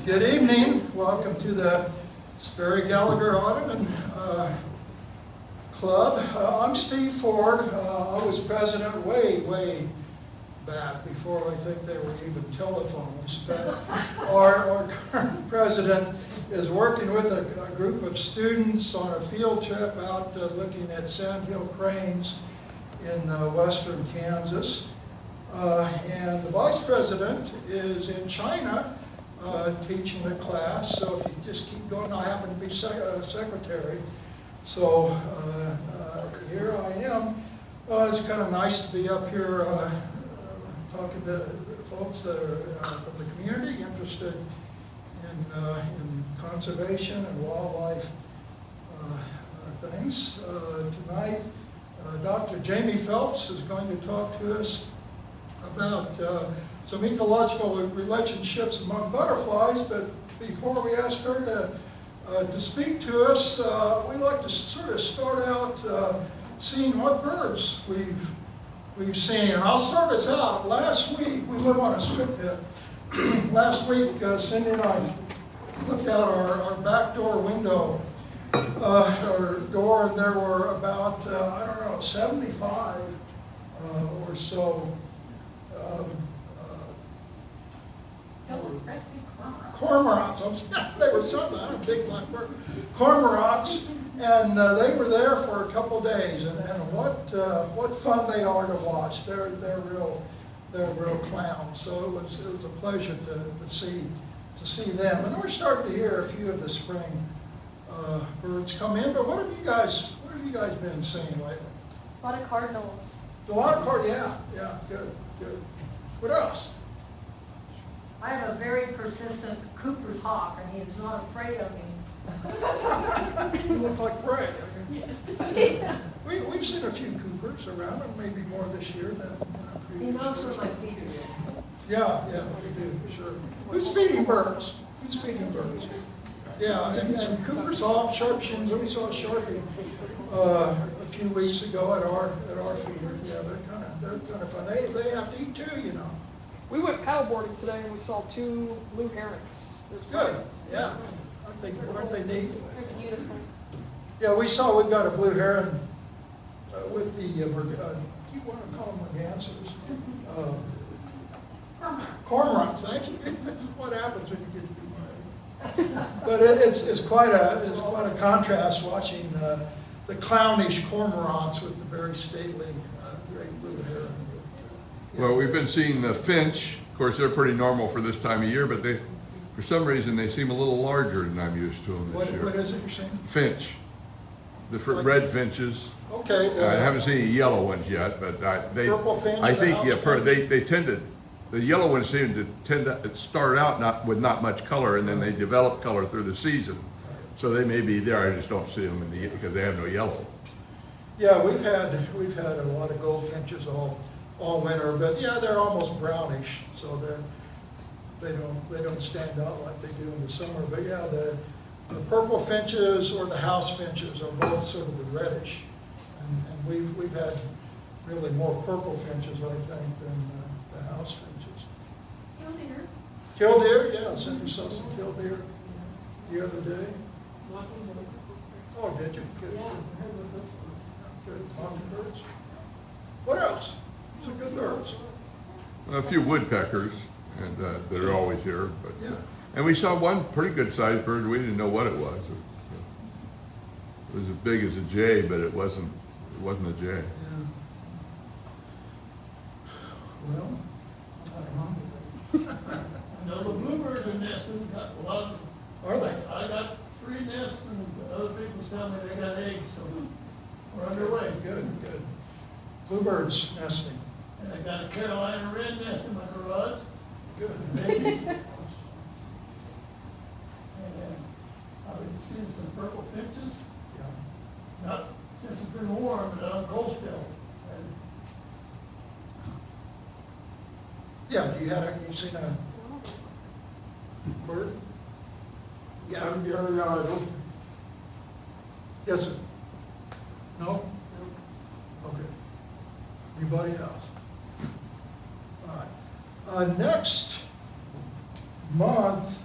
Good evening. Welcome to the SPERRY-GALLIGAR Ottoman Club. I'm Steve Ford. I was president way back before I think there were even telephones. But our current president is working with a group of students on a field trip out looking at sandhill cranes in western Kansas. And the vice president is in China teaching a class, so if you just keep going, I happen to be secretary. So here I am. It's kind of nice to be up here talking to folks that are from the community interested in conservation and wildlife things. Tonight, Dr. Jamie Phelps is going to talk to us about some ecological relationships among butterflies, but before we ask her to speak to us, we'd like to sort of start out seeing what birds we've seen. And I'll start us out. Last week, we live on a strip pit. Last week, Cindy and I looked out our back door window, our door, and there were about, 75 or so cormorants. They were something, I don't big black bird. Cormorants, and they were there for a couple days, and what fun they are to watch. They're real clowns. So it was a pleasure to see them. And we're starting to hear a few of the spring birds come in. But what have you guys been seeing lately? A lot of cardinals. A lot of cardinals. Yeah, good. What else? I have a very persistent Cooper's hawk, and he is not afraid of me. You look like Bray. Yeah. We've seen a few Coopers around, and maybe more this year than He previous knows years. where my feeders are. Yeah, we do, sure. Who's feeding birds? Yeah, and Cooper's hawk, sharpshins. We saw a sharpie a few weeks ago at our feeder. Yeah, they're kind of fun. They have to eat too, you know. We went paddleboarding today and we saw 2 blue herons. There's Good. birds. Yeah. Aren't they neat? They're beautiful. Yeah, we've got a blue heron with the you want to call them mergansers. Cormorants. Thank you. That's what happens when you get too much. But it's quite a contrast watching the clownish cormorants with the very stately great blue heron. Well, we've been seeing the finch. Of course, they're pretty normal for this time of year, but for some reason, they seem a little larger than I'm used to them this year. What is it you're saying? Finch. The red finches. Okay. I haven't seen any yellow ones yet, but Purple finch, I think, the house finch? they tend to, the yellow ones seem to tend to start out with not much color, and then they develop color through the season. So they may be there, I just don't see them because they have no yellow. Yeah, we've had a lot of goldfinches all winter, but yeah, they're almost brownish, so they don't stand out like they do in the summer. But yeah, the purple finches or the house finches are both sort of the reddish, and we've had really more purple finches, I think, than the house finches. Killdeer, yeah, Cindy saw some killdeer the other day. Oh, did you? Good. Good. Mockingbirds. What else? These are good birds. A few woodpeckers, and that are always here. But Yeah. and we saw one pretty good sized bird. We didn't know what it was. It was as big as a jay, but it wasn't a jay. Yeah. Well, I don't know. No, the bluebirds are nesting, got a lot of, Are they? I got 3 nests and other people tell me they got eggs, so we're underway. Good. Bluebirds nesting. And I got a Carolina red nest in my garage, Good. babies. And I've been seeing some purple finches, Yeah. not since it's been warm, but on cold spell. And Yeah, you've seen a bird? Yeah, Yes, sir. No? Okay. Anybody else? All right. Next month,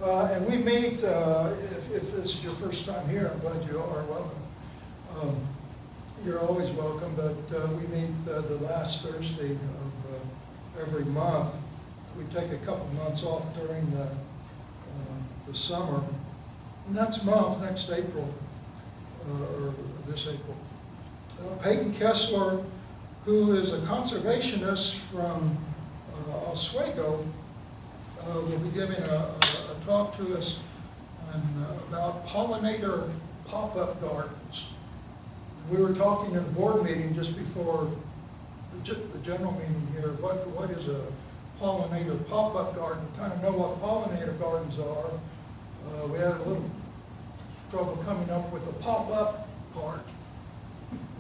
And we meet, if this is your first time here, I'm glad you are, welcome. You're always welcome, but we meet the last Thursday of every month. We take a couple months off during the summer. Next month, next April, or this April, Peyton Kessler, who is a conservationist from Oswego, will be giving a talk to us about pollinator pop-up gardens. We were talking in a board meeting just before the general meeting here, what is a pollinator pop-up garden? Kind of know what pollinator gardens are. We had a little trouble coming up with the pop-up part,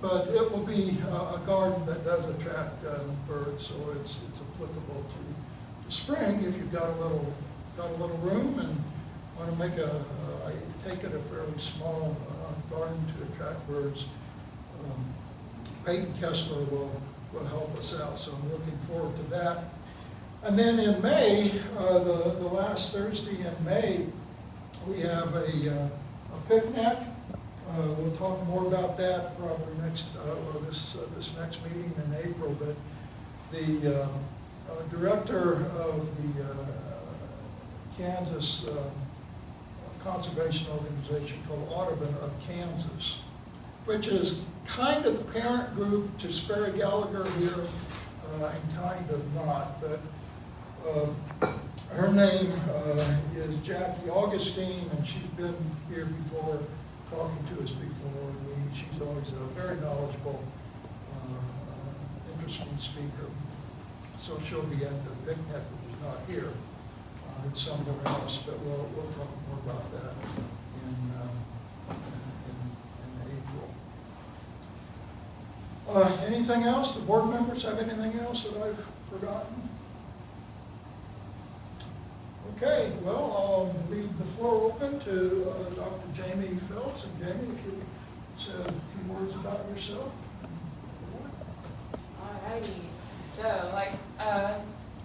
but it will be a garden that does attract birds, so it's applicable to spring if you've got a little room and want to make I take it a fairly small garden to attract birds. Peyton Kessler will help us out, so I'm looking forward to that. And then in May, the last Thursday in May, we have a picnic. We'll talk more about that probably this next meeting in April. But the director of the Kansas conservation organization called Audubon of Kansas, which is kind of the parent group to SPERRY-GALLIGAR here, and kind of not. But her name is Jackie Augustine, and she's been here before, talking to us before. She's always a very knowledgeable, interesting speaker. So she'll be at the picnic, which is not here. It's somewhere else, but we'll talk more about that in April. Anything else? The board members have anything else that I've forgotten? Okay, well, I'll leave the floor open to Dr. Jamie Phelps. And Jamie, if you say a few words about yourself. Alrighty. So, like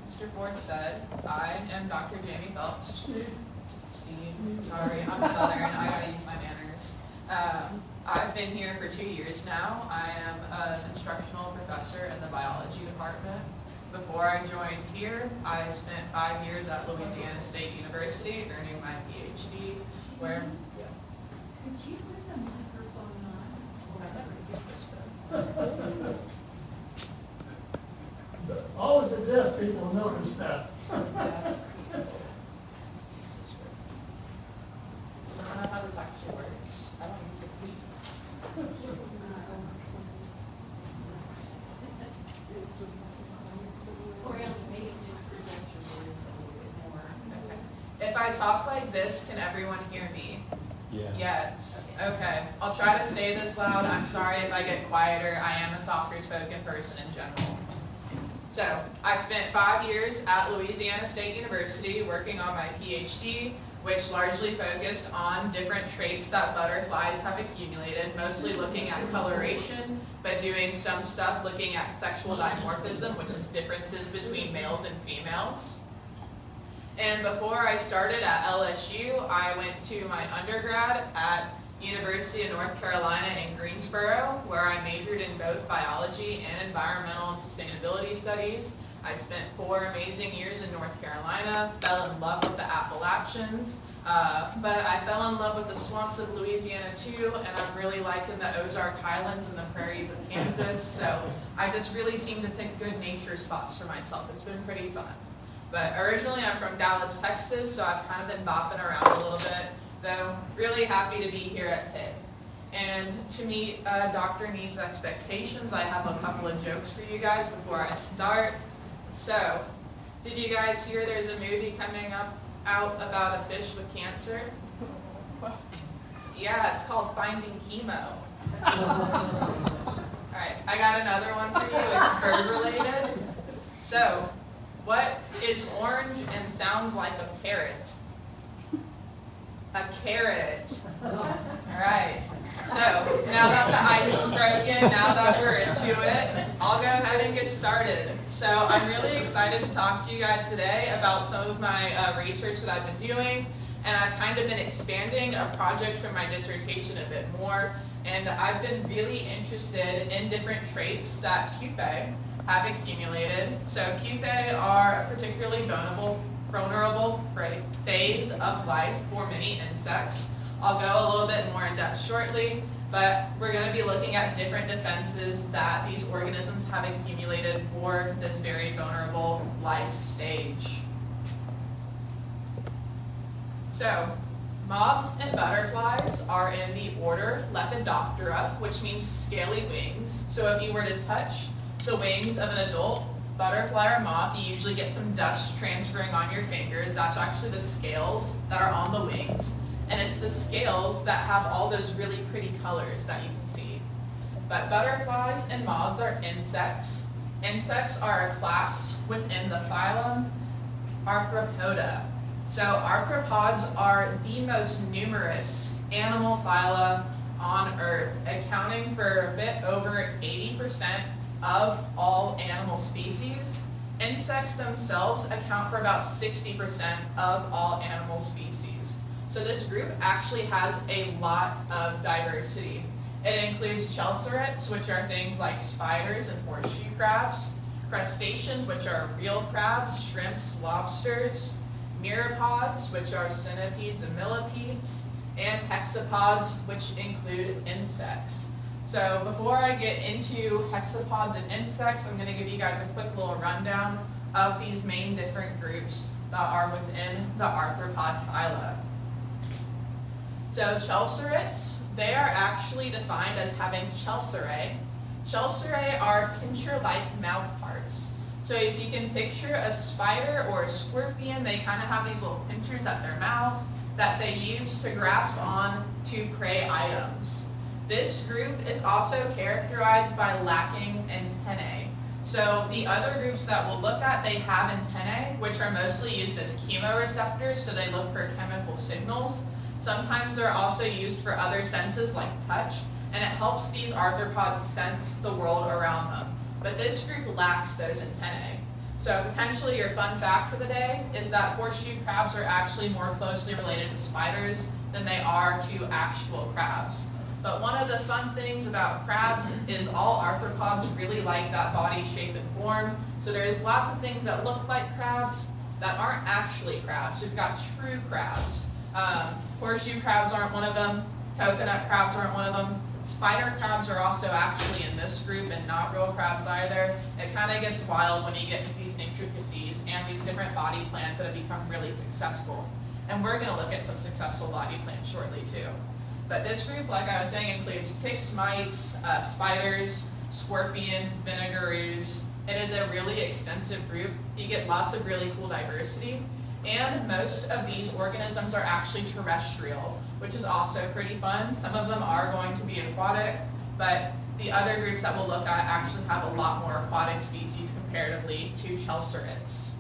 Mr. Ford said, I am Dr. Jamie Phelps. Steve, sorry, I'm Southern. I gotta use my manners. I've been here for 2 years now. I am an instructional professor in the biology department. Before I joined here, I spent 5 years at Louisiana State University earning my PhD, where... Could you put the microphone on? Oh, I never used this phone. Always the deaf people notice that. So I don't know how this actually works. I don't use it. Or else maybe just project your voice a little bit more. Okay. If I talk like this, can everyone hear me? Yes. Yes. Okay. I'll try to stay this loud. I'm sorry if I get quieter. I am a softer spoken person in general. So, I spent 5 years at Louisiana State University working on my PhD, which largely focused on different traits that butterflies have accumulated, mostly looking at coloration, but doing some stuff looking at sexual dimorphism, which is differences between males and females. And before I started at LSU, I went to my undergrad at University of North Carolina in Greensboro, where I majored in both biology and environmental and sustainability studies. I spent 4 amazing years in North Carolina, fell in love with the Appalachians, but I fell in love with the swamps of Louisiana too, and I'm really liking the Ozark Highlands and the prairies of Kansas, so I just really seem to pick good nature spots for myself. It's been pretty fun. But originally I'm from Dallas, Texas, so I've kind of been bopping around a little bit, though really happy to be here at Pitt. And to meet Dr. Needs' expectations, I have a couple of jokes for you guys before I start. So, did you guys hear there's a movie coming out about a fish with cancer? Yeah, it's called Finding Chemo. Alright, I got another one for you. It's bird related. So, what is orange and sounds like a parrot? A carrot. Alright, so now that the ice is broken, now that we're into it, I'll go ahead and get started. So I'm really excited to talk to you guys today about some of my research that I've been doing. and I've kind of been expanding a project from my dissertation a bit more, and I've been really interested in different traits that pupae have accumulated. So pupae are a particularly vulnerable phase of life for many insects. I'll go a little bit more in depth shortly, but we're going to be looking at different defenses that these organisms have accumulated for this very vulnerable life stage. So, moths and butterflies are in the order Lepidoptera, which means scaly wings. So if you were to touch the wings of an adult butterfly or moth, you usually get some dust transferring on your fingers. That's actually the scales that are on the wings. And it's the scales that have all those really pretty colors that you can see. But butterflies and moths are insects. Insects are a class within the phylum Arthropoda. So arthropods are the most numerous animal phyla on Earth, accounting for a bit over 80% of all animal species. Insects themselves account for about 60% of all animal species. So this group actually has a lot of diversity. It includes chelcerets, which are things like spiders and horseshoe crabs, crustaceans, which are real crabs, shrimps, lobsters, myriapods, which are centipedes and millipedes, and hexapods, which include insects. So before I get into hexapods and insects, I'm going to give you guys a quick little rundown of these main different groups that are within the arthropod phyla. So chelcerets, they are actually defined as having chelcerae. Chelcerae are pincher-like mouth parts. So if you can picture a spider or a scorpion, they kind of have these little pinchers at their mouths that they use to grasp on to prey items. This group is also characterized by lacking antennae. So the other groups that we'll look at, they have antennae, which are mostly used as chemoreceptors, so they look for chemical signals. Sometimes they're also used for other senses like touch, and it helps these arthropods sense the world around them. But this group lacks those antennae. So potentially your fun fact for the day is that horseshoe crabs are actually more closely related to spiders than they are to actual crabs. But one of the fun things about crabs is all arthropods really like that body shape and form. So there's lots of things that look like crabs that aren't actually crabs. We've got true crabs. Horseshoe crabs aren't one of them. Coconut crabs aren't one of them. Spider crabs are also actually in this group and not real crabs either. It kind of gets wild when you get into these intricacies and these different body plans that have become really successful. And we're going to look at some successful body plans shortly too. But this group, like I was saying, includes ticks, mites, spiders, scorpions, vinegaroos. It is a really extensive group. You get lots of really cool diversity. And most of these organisms are actually terrestrial, which is also pretty fun. Some of them are going to be aquatic, but the other groups that we'll look at actually have a lot more aquatic species comparatively to chelcerets.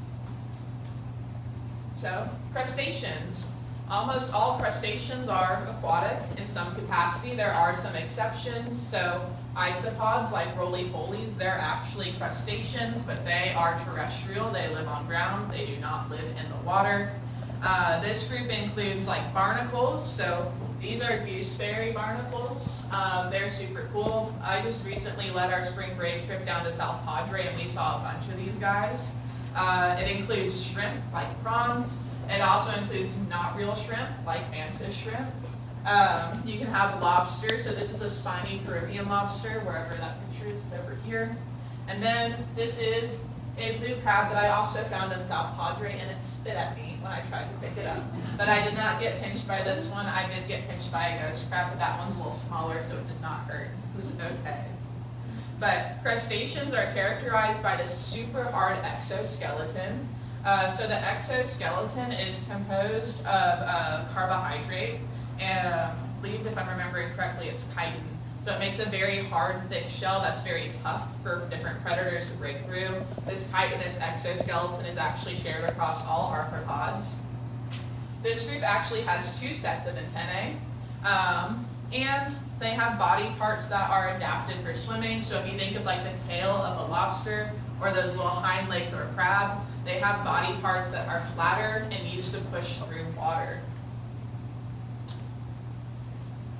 So, crustaceans. Almost all crustaceans are aquatic in some capacity. There are some exceptions. So isopods like roly-polies, they're actually crustaceans, but they are terrestrial. They live on ground. They do not live in the water. This group includes like barnacles. So these are gooseberry barnacles. They're super cool. I just recently led our spring break trip down to South Padre and we saw a bunch of these guys. It includes shrimp like prawns. It also includes not real shrimp, like mantis shrimp. You can have lobster, so this is a spiny Peruvian lobster, wherever that picture is, it's over here. And then this is a blue crab that I also found in South Padre, and it spit at me when I tried to pick it up. But I did not get pinched by this one. I did get pinched by a ghost crab, but that one's a little smaller, so it did not hurt. It was okay. But crustaceans are characterized by this super hard exoskeleton. So the exoskeleton is composed of carbohydrate, and I believe if I'm remembering correctly, it's chitin. So it makes a very hard, thick shell that's very tough for different predators to break through. This chitinous exoskeleton is actually shared across all arthropods. This group actually has two sets of antennae, and they have body parts that are adapted for swimming. So if you think of like the tail of a lobster or those little hind legs of a crab, they have body parts that are flatter and used to push through water.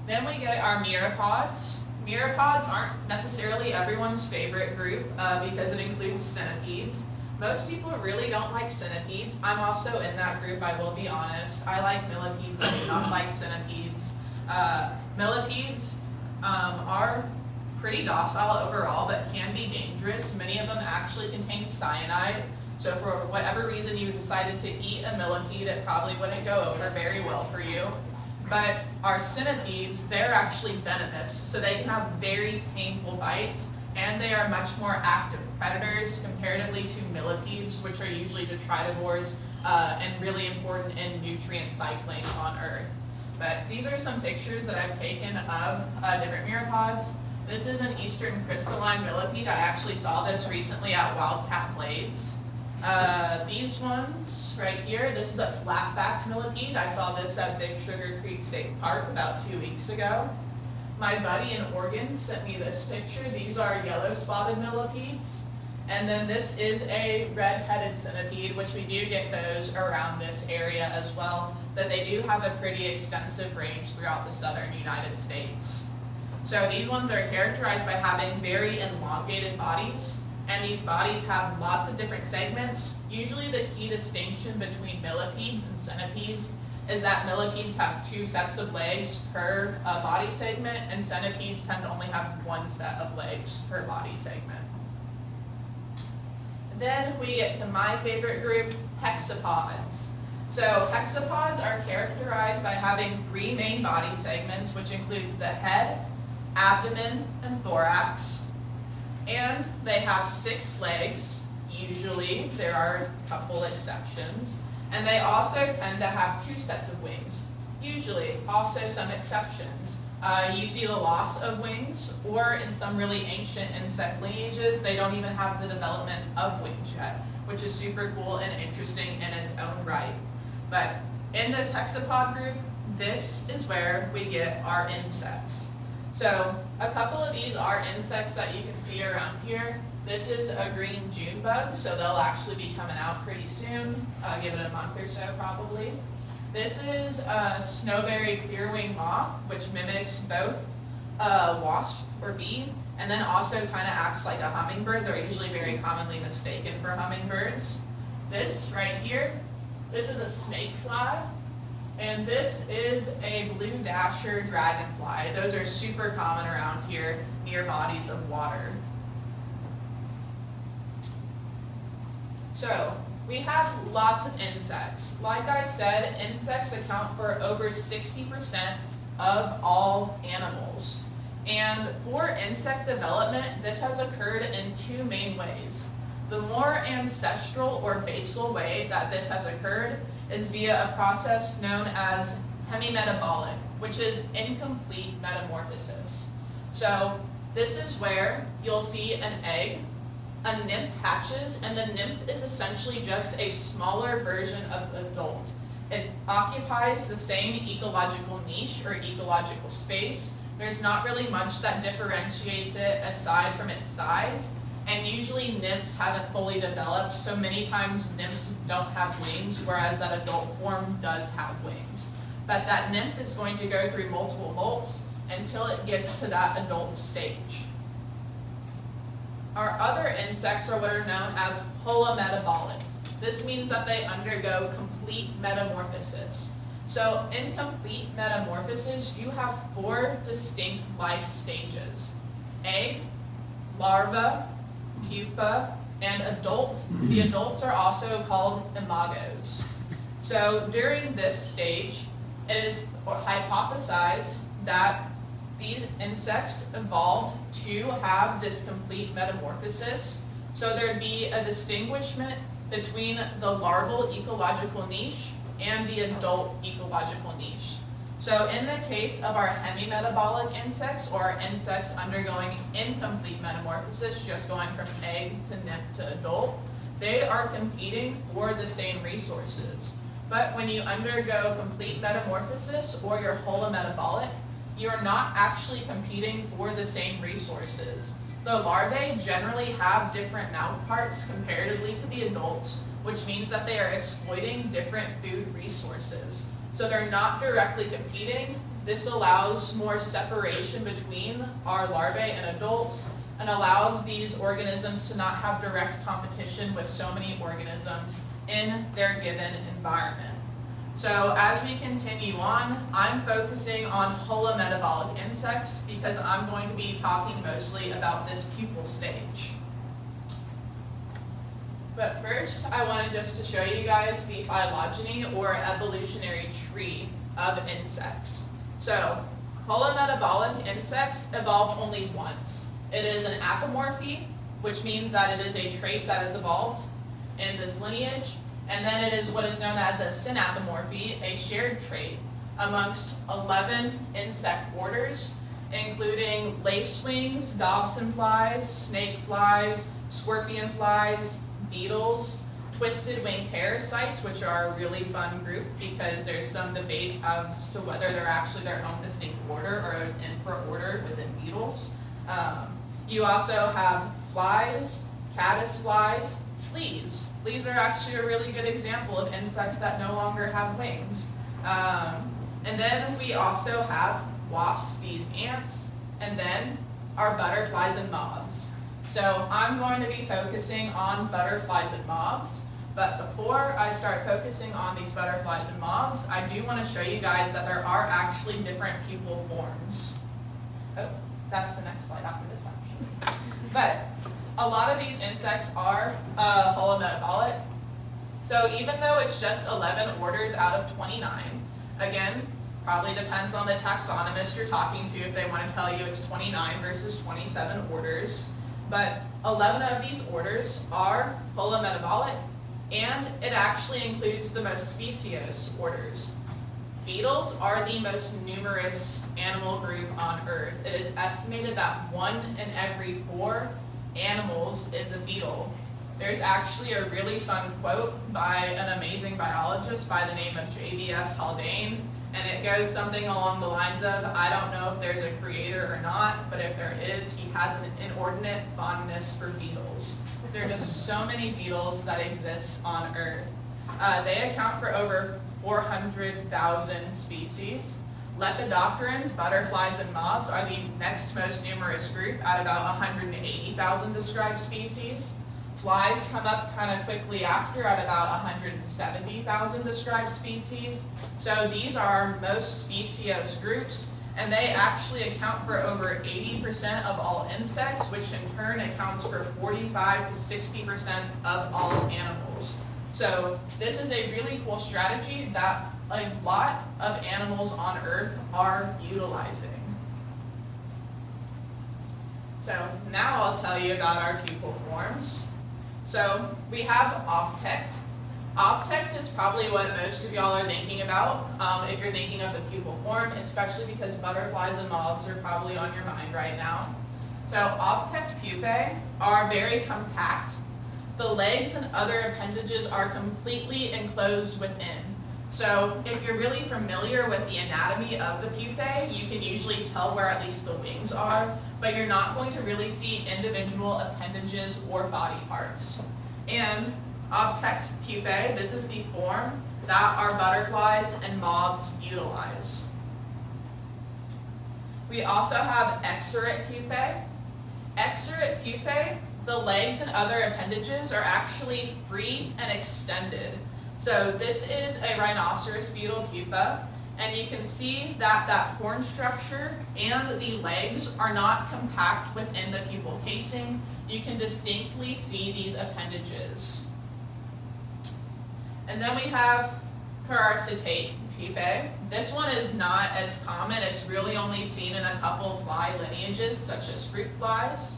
Then we get our myriapods. Myriapods aren't necessarily everyone's favorite group because it includes centipedes. Most people really don't like centipedes. I'm also in that group, I will be honest. I like millipedes, I do not like centipedes. Millipedes are pretty docile overall, but can be dangerous. Many of them actually contain cyanide. So for whatever reason you decided to eat a millipede, it probably wouldn't go over very well for you. But our centipedes, they're actually venomous, so they can have very painful bites, and they are much more active predators comparatively to millipedes, which are usually detritivores and really important in nutrient cycling on Earth. But these are some pictures that I've taken of different myriapods. This is an eastern crystalline millipede. I actually saw this recently at Wildcat Blades. These ones right here, this is a flatback millipede. I saw this at Big Sugar Creek State Park about 2 weeks ago. My buddy in Oregon sent me this picture. These are yellow spotted millipedes. And then this is a red-headed centipede, which we do get those around this area as well, but they do have a pretty extensive range throughout the southern United States. So these ones are characterized by having very elongated bodies, and these bodies have lots of different segments. Usually the key distinction between millipedes and centipedes is that millipedes have 2 sets of legs per body segment, and centipedes tend to only have 1 set of legs per body segment. Then we get to my favorite group, hexapods. So hexapods are characterized by having 3 main body segments, which includes the head, abdomen, and thorax. And they have 6 legs, usually. There are a couple exceptions. And they also tend to have 2 sets of wings, usually. Also some exceptions. You see the loss of wings, or in some really ancient insect lineages, they don't even have the development of wings yet, which is super cool and interesting in its own right. But in this hexapod group, this is where we get our insects. So a couple of these are insects that you can see around here. This is a green June bug, so they'll actually be coming out pretty soon. Give it a month or so probably. This is a snowberry clearwing moth, which mimics both a wasp or bee, and then also kind of acts like a hummingbird. They're usually very commonly mistaken for hummingbirds. This right here, this is a snake fly, and this is a blue dasher dragonfly. Those are super common around here near bodies of water. So we have lots of insects. Like I said, insects account for over 60% of all animals. And for insect development, this has occurred in 2 main ways. The more ancestral or basal way that this has occurred is via a process known as hemimetabolic, which is incomplete metamorphosis. So this is where you'll see an egg, a nymph hatches, and the nymph is essentially just a smaller version of the adult. It occupies the same ecological niche or ecological space. There's not really much that differentiates it aside from its size, and usually nymphs haven't fully developed, so many times nymphs don't have wings, whereas that adult form does have wings. But that nymph is going to go through multiple molts until it gets to that adult stage. Our other insects are what are known as holometabolic. This means that they undergo complete metamorphosis. So in complete metamorphosis, you have 4 distinct life stages: egg, larva, pupa, and adult. The adults are also called imagos. So during this stage, it is hypothesized that these insects evolved to have this complete metamorphosis. So there'd be a distinguishment between the larval ecological niche and the adult ecological niche. So in the case of our hemimetabolic insects, or insects undergoing incomplete metamorphosis, just going from egg to nymph to adult, they are competing for the same resources. But when you undergo complete metamorphosis, or you're holometabolic, you're not actually competing for the same resources. The larvae generally have different mouth parts comparatively to the adults, which means that they are exploiting different food resources. So they're not directly competing, This allows more separation between our larvae and adults and allows these organisms to not have direct competition with so many organisms in their given environment. So as we continue on, I'm focusing on holometabolic insects because I'm going to be talking mostly about this pupal stage. But first, I wanted just to show you guys the phylogeny or evolutionary tree of insects. So, holometabolic insects evolved only once. It is an apomorphy, which means that it is a trait that has evolved in this lineage, and then it is what is known as a synapomorphy, a shared trait amongst 11 insect orders, including lacewings, dobson flies, snake flies, scorpion flies, beetles, twisted wing parasites, which are a really fun group because there's some debate as to whether they're actually their own distinct order or an infra-order within beetles. You also have flies, caddis flies, fleas. Fleas are actually a really good example of insects that no longer have wings. And then we also have wasps, bees, ants, and then our butterflies and moths. So I'm going to be focusing on butterflies and moths, but before I start focusing on these butterflies and moths, I do want to show you guys that there are actually different pupal forms. Oh, that's the next slide after this actually. But a lot of these insects are holometabolic. So even though it's just 11 orders out of 29, again, probably depends on the taxonomist you're talking to if they want to tell you it's 29 versus 27 orders. But 11 of these orders are holometabolic, and it actually includes the most speciose orders. Beetles are the most numerous animal group on Earth. It is estimated that 1 in every 4 animals is a beetle. There's actually a really fun quote by an amazing biologist by the name of J.B.S. Haldane, and it goes something along the lines of, I don't know if there's a creator or not, but if there is, he has an inordinate fondness for beetles. There are just so many beetles that exist on Earth. They account for over 400,000 species. Lepidopterans, butterflies, and moths are the next most numerous group at about 180,000 described species. Flies come up kind of quickly after at about 170,000 described species. So these are our most speciose groups, and they actually account for over 80% of all insects, which in turn accounts for 45 to 60% of all animals. So this is a really cool strategy that a lot of animals on Earth are utilizing. So now I'll tell you about our pupal forms. So we have optect. Optect is probably what most of y'all are thinking about if you're thinking of the pupal form, especially because butterflies and moths are probably on your mind right now. So optect pupae are very compact. The legs and other appendages are completely enclosed within. So if you're really familiar with the anatomy of the pupae, you can usually tell where at least the wings are, but you're not going to really see individual appendages or body parts. And optect pupae, this is the form that our butterflies and moths utilize. We also have exarate pupae. Exarate pupae, the legs and other appendages are actually free and extended. So this is a rhinoceros beetle pupa, and you can see that that horn structure and the legs are not compact within the pupal casing. You can distinctly see these appendages. And then we have parasitate pupae. This one is not as common. It's really only seen in a couple of fly lineages, such as fruit flies.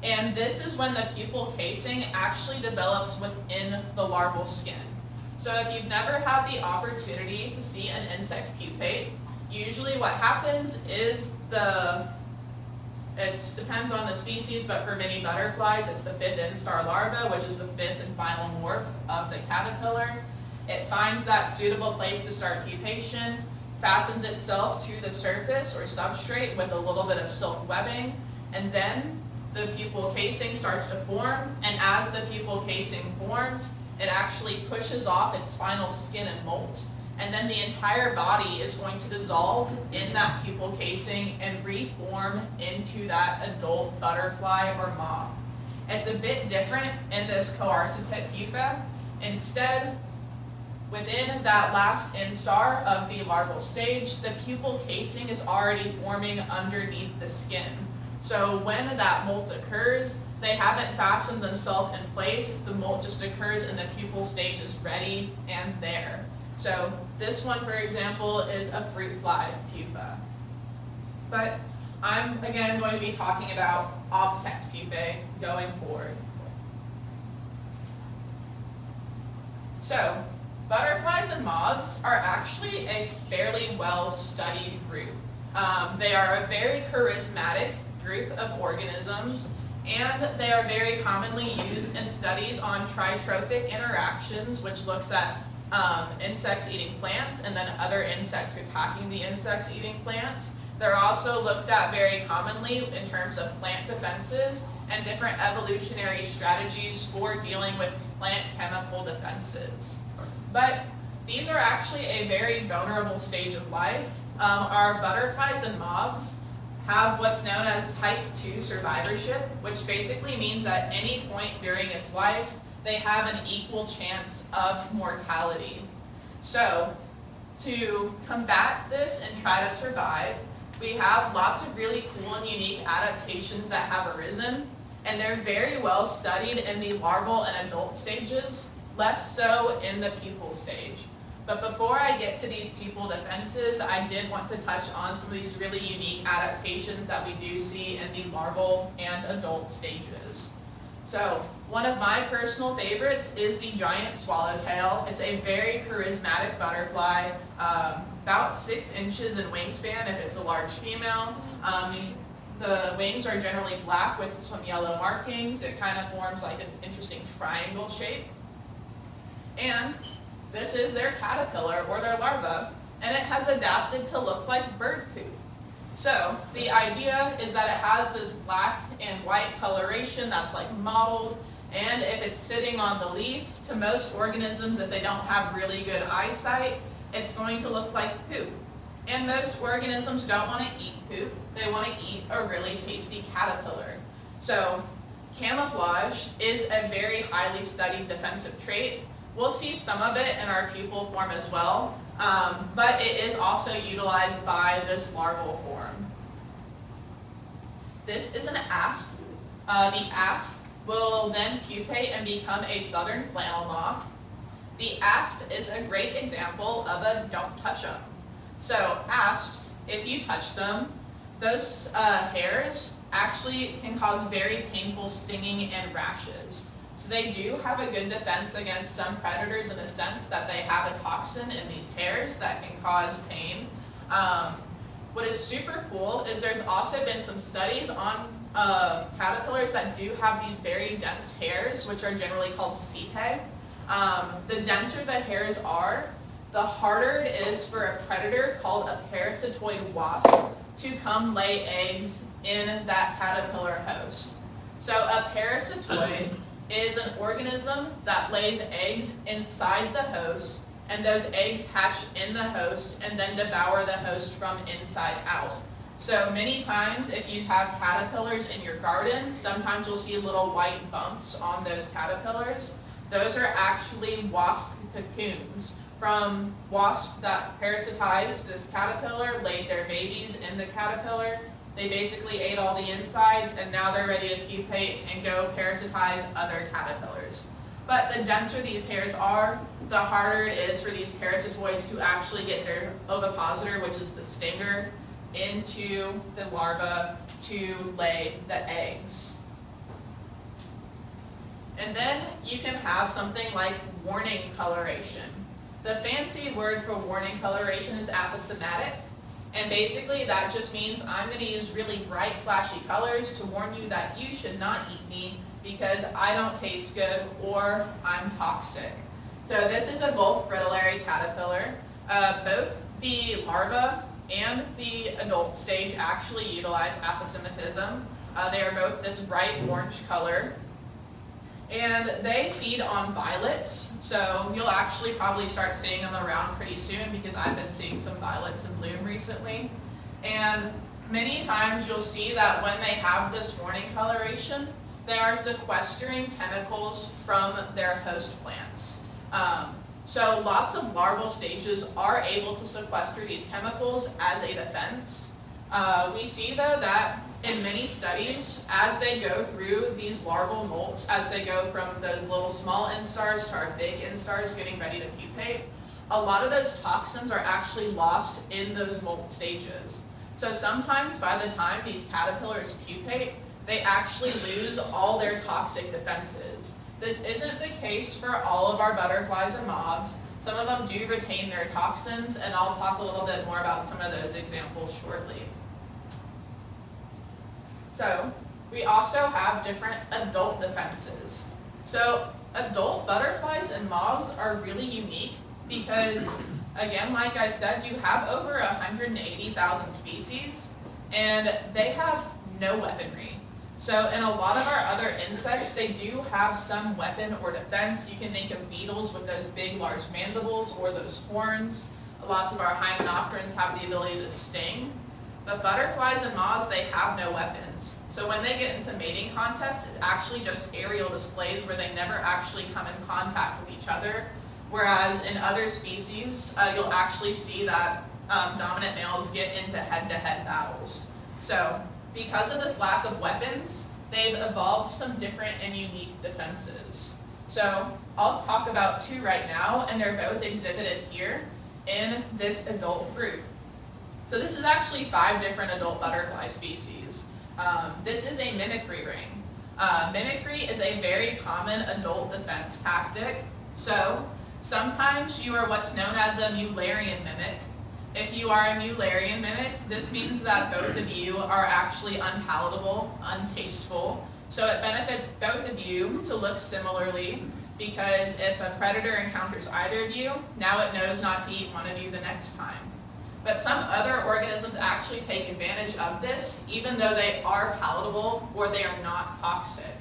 And this is when the pupal casing actually develops within the larval skin. So if you've never had the opportunity to see an insect pupate, usually what happens is it depends on the species, but for many butterflies, it's the 5th instar larva, which is the 5th and final morph of the caterpillar. It finds that suitable place to start pupation, fastens itself to the surface or substrate with a little bit of silk webbing, and then the pupal casing starts to form, and as the pupal casing forms, it actually pushes off its final skin and molt, and then the entire body is going to dissolve in that pupal casing and reform into that adult butterfly or moth. It's a bit different in this coarctate pupa. Instead, within that last instar of the larval stage, the pupal casing is already forming underneath the skin. So when that molt occurs, they haven't fastened themselves in place. The molt just occurs and the pupal stage is ready and there. So this one, for example, is a fruit fly pupa. But I'm, again, going to be talking about object pupae going forward. So, butterflies and moths are actually a fairly well-studied group. They are a very charismatic group of organisms, and they are very commonly used in studies on tritrophic interactions, which looks at insects eating plants and then other insects attacking the insects eating plants. They're also looked at very commonly in terms of plant defenses and different evolutionary strategies for dealing with plant chemical defenses. But these are actually a very vulnerable stage of life. Our butterflies and moths have what's known as type 2 survivorship, which basically means at any point during its life, they have an equal chance of mortality. So, to combat this and try to survive, we have lots of really cool and unique adaptations that have arisen, and they're very well studied in the larval and adult stages, less so in the pupal stage. But before I get to these pupal defenses, I did want to touch on some of these really unique adaptations that we do see in the larval and adult stages. So, one of my personal favorites is the giant swallowtail. It's a very charismatic butterfly, about 6 inches in wingspan if it's a large female. The wings are generally black with some yellow markings. It kind of forms like an interesting triangle shape. And this is their caterpillar or their larva, and it has adapted to look like bird poop. So the idea is that it has this black and white coloration that's like mottled, and if it's sitting on the leaf, to most organisms, if they don't have really good eyesight, it's going to look like poop. And most organisms don't want to eat poop, they want to eat a really tasty caterpillar. So camouflage is a very highly studied defensive trait. We'll see some of it in our pupal form as well, but it is also utilized by this larval form. This is an asp. The asp will then pupate and become a southern flannel moth. The asp is a great example of a don't touch them. So asps, if you touch them, those hairs actually can cause very painful stinging and rashes. So they do have a good defense against some predators in the sense that they have a toxin in these hairs that can cause pain. What is super cool is there's also been some studies on caterpillars that do have these very dense hairs, which are generally called setae. The denser the hairs are, the harder it is for a predator called a parasitoid wasp to come lay eggs in that caterpillar host. So a parasitoid is an organism that lays eggs inside the host, and those eggs hatch in the host and then devour the host from inside out. So many times if you have caterpillars in your garden, sometimes you'll see little white bumps on those caterpillars. Those are actually wasp cocoons from wasps that parasitized this caterpillar, laid their babies in the caterpillar. They basically ate all the insides, and now they're ready to pupate and go parasitize other caterpillars. But the denser these hairs are, the harder it is for these parasitoids to actually get their ovipositor, which is the stinger, into the larva to lay the eggs. And then you can have something like warning coloration. The fancy word for warning coloration is aposematic. And basically that just means I'm going to use really bright flashy colors to warn you that you should not eat me because I don't taste good or I'm toxic. So this is a Gulf fritillary caterpillar. Both the larva and the adult stage actually utilize aposematism. They are both this bright orange color. And they feed on violets, so you'll actually probably start seeing them around pretty soon because I've been seeing some violets in bloom recently. And many times you'll see that when they have this warning coloration, they are sequestering chemicals from their host plants. So lots of larval stages are able to sequester these chemicals as a defense. We see though that in many studies, as they go through these larval molts, as they go from those little small instars to our big instars getting ready to pupate, a lot of those toxins are actually lost in those molt stages. So sometimes by the time these caterpillars pupate, they actually lose all their toxic defenses. This isn't the case for all of our butterflies and moths. Some of them do retain their toxins, and I'll talk a little bit more about some of those examples shortly. So we also have different adult defenses. So adult butterflies and moths are really unique because, again, like I said, you have over 180,000 species, and they have no weaponry. So in a lot of our other insects, they do have some weapon or defense. You can think of beetles with those big, large mandibles or those horns. Lots of our hymenopterans have the ability to sting. But butterflies and moths, they have no weapons. So when they get into mating contests, it's actually just aerial displays where they never actually come in contact with each other. Whereas in other species, you'll actually see that dominant males get into head-to-head battles. So because of this lack of weapons, they've evolved some different and unique defenses. So I'll talk about two right now, and they're both exhibited here in this adult group. So this is actually 5 different adult butterfly species. This is a mimicry ring. Mimicry is a very common adult defense tactic. So sometimes you are what's known as a Mullerian mimic. If you are a Mullerian mimic, this means that both of you are actually unpalatable, untasteful. So it benefits both of you to look similarly, because if a predator encounters either of you, now it knows not to eat one of you the next time. But some other organisms actually take advantage of this, even though they are palatable or they are not toxic.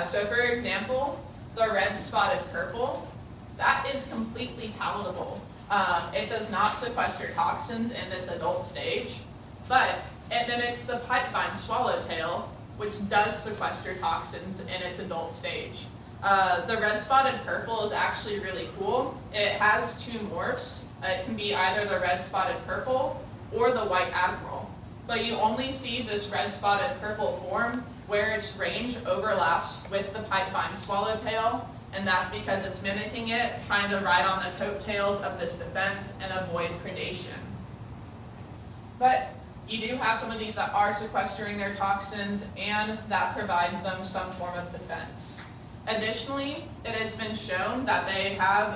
So for example, the red-spotted purple, that is completely palatable. It does not sequester toxins in this adult stage, but it mimics the pipevine swallowtail, which does sequester toxins in its adult stage. The red-spotted purple is actually really cool. It has 2 morphs. It can be either the red-spotted purple or the white admiral. But you only see this red-spotted purple form where its range overlaps with the pipevine swallowtail, and that's because it's mimicking it, trying to ride on the coattails of this defense and avoid predation. But you do have some of these that are sequestering their toxins, and that provides them some form of defense. Additionally, it has been shown that they have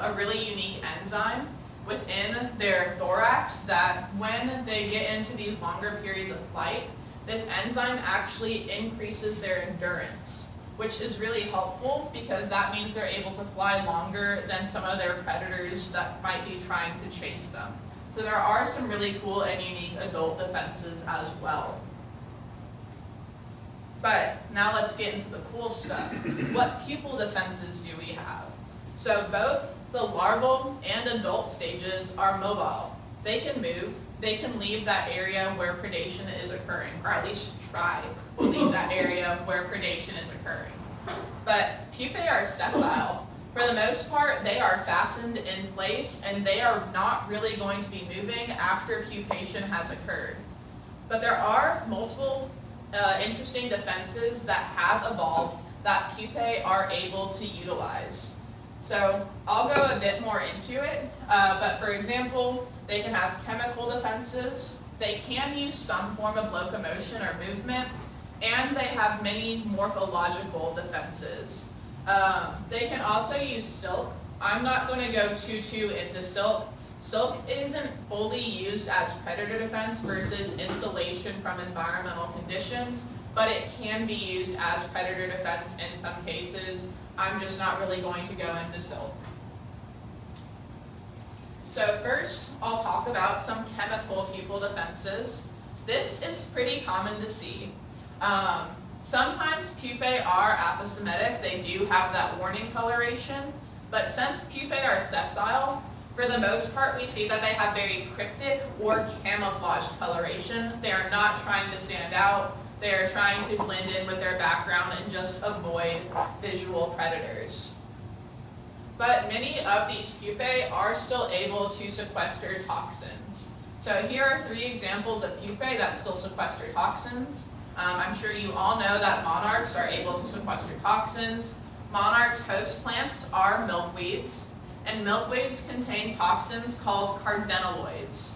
a really unique enzyme within their thorax that when they get into these longer periods of flight, this enzyme actually increases their endurance, which is really helpful because that means they're able to fly longer than some of their predators that might be trying to chase them. So there are some really cool and unique adult defenses as well. But now let's get into the cool stuff. What pupal defenses do we have? So both the larval and adult stages are mobile. They can move, they can leave that area where predation is occurring, or at least try to leave that area where predation is occurring. But pupae are sessile. For the most part, they are fastened in place and they are not really going to be moving after pupation has occurred. But there are multiple interesting defenses that have evolved that pupae are able to utilize. So I'll go a bit more into it, but for example, they can have chemical defenses, they can use some form of locomotion or movement, and they have many morphological defenses. They can also use silk. I'm not going to go too into silk. Silk isn't fully used as predator defense versus insulation from environmental conditions, but it can be used as predator defense in some cases. I'm just not really going to go into silk. So first, I'll talk about some chemical pupal defenses. This is pretty common to see. Sometimes pupae are aposematic, they do have that warning coloration, but since pupae are sessile, for the most part we see that they have very cryptic or camouflage coloration. They are not trying to stand out, they are trying to blend in with their background and just avoid visual predators. But many of these pupae are still able to sequester toxins. So here are 3 examples of pupae that still sequester toxins. I'm sure you all know that monarchs are able to sequester toxins. Monarchs' host plants are milkweeds, and milkweeds contain toxins called cardenaloids.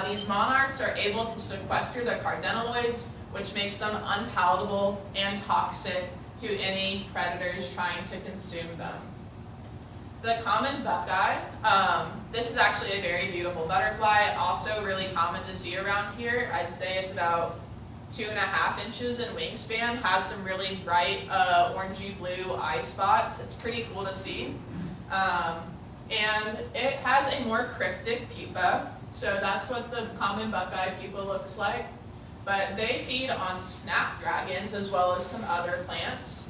These monarchs are able to sequester the cardenaloids, which makes them unpalatable and toxic to any predators trying to consume them. The common buckeye, this is actually a very beautiful butterfly, also really common to see around here. I'd say it's about 2.5 inches in wingspan, has some really bright orangey blue eye spots. It's pretty cool to see. And it has a more cryptic pupa, so that's what the common buckeye pupa looks like. But they feed on snapdragons as well as some other plants,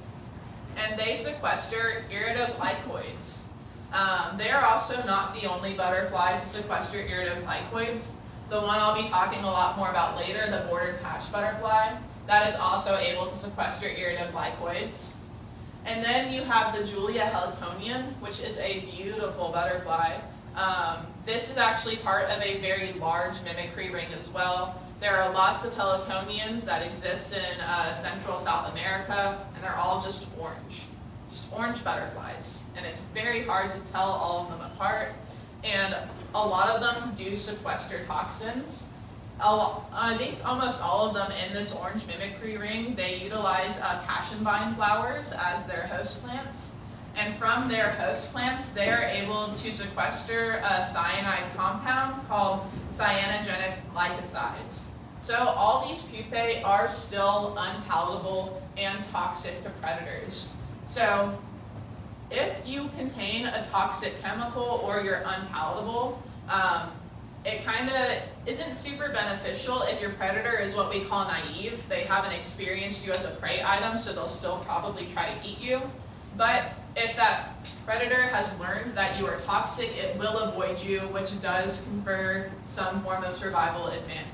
and they sequester iridoglycoids. They are also not the only butterfly to sequester iridoglycoids. The one I'll be talking a lot more about later, the bordered patch butterfly, that is also able to sequester iridoglycoids. And then you have the Julia heliconian, which is a beautiful butterfly. This is actually part of a very large mimicry ring as well. There are lots of heliconians that exist in Central South America, and they're all just orange butterflies. And it's very hard to tell all of them apart. And a lot of them do sequester toxins. I think almost all of them in this orange mimicry ring, they utilize passion vine flowers as their host plants. And from their host plants, they are able to sequester a cyanide compound called cyanogenic glycosides. So all these pupae are still unpalatable and toxic to predators. So if you contain a toxic chemical or you're unpalatable, it kind of isn't super beneficial if your predator is what we call naive. They haven't experienced you as a prey item, so they'll still probably try to eat you. But if that predator has learned that you are toxic, it will avoid you, which does confer some form of survival advantage.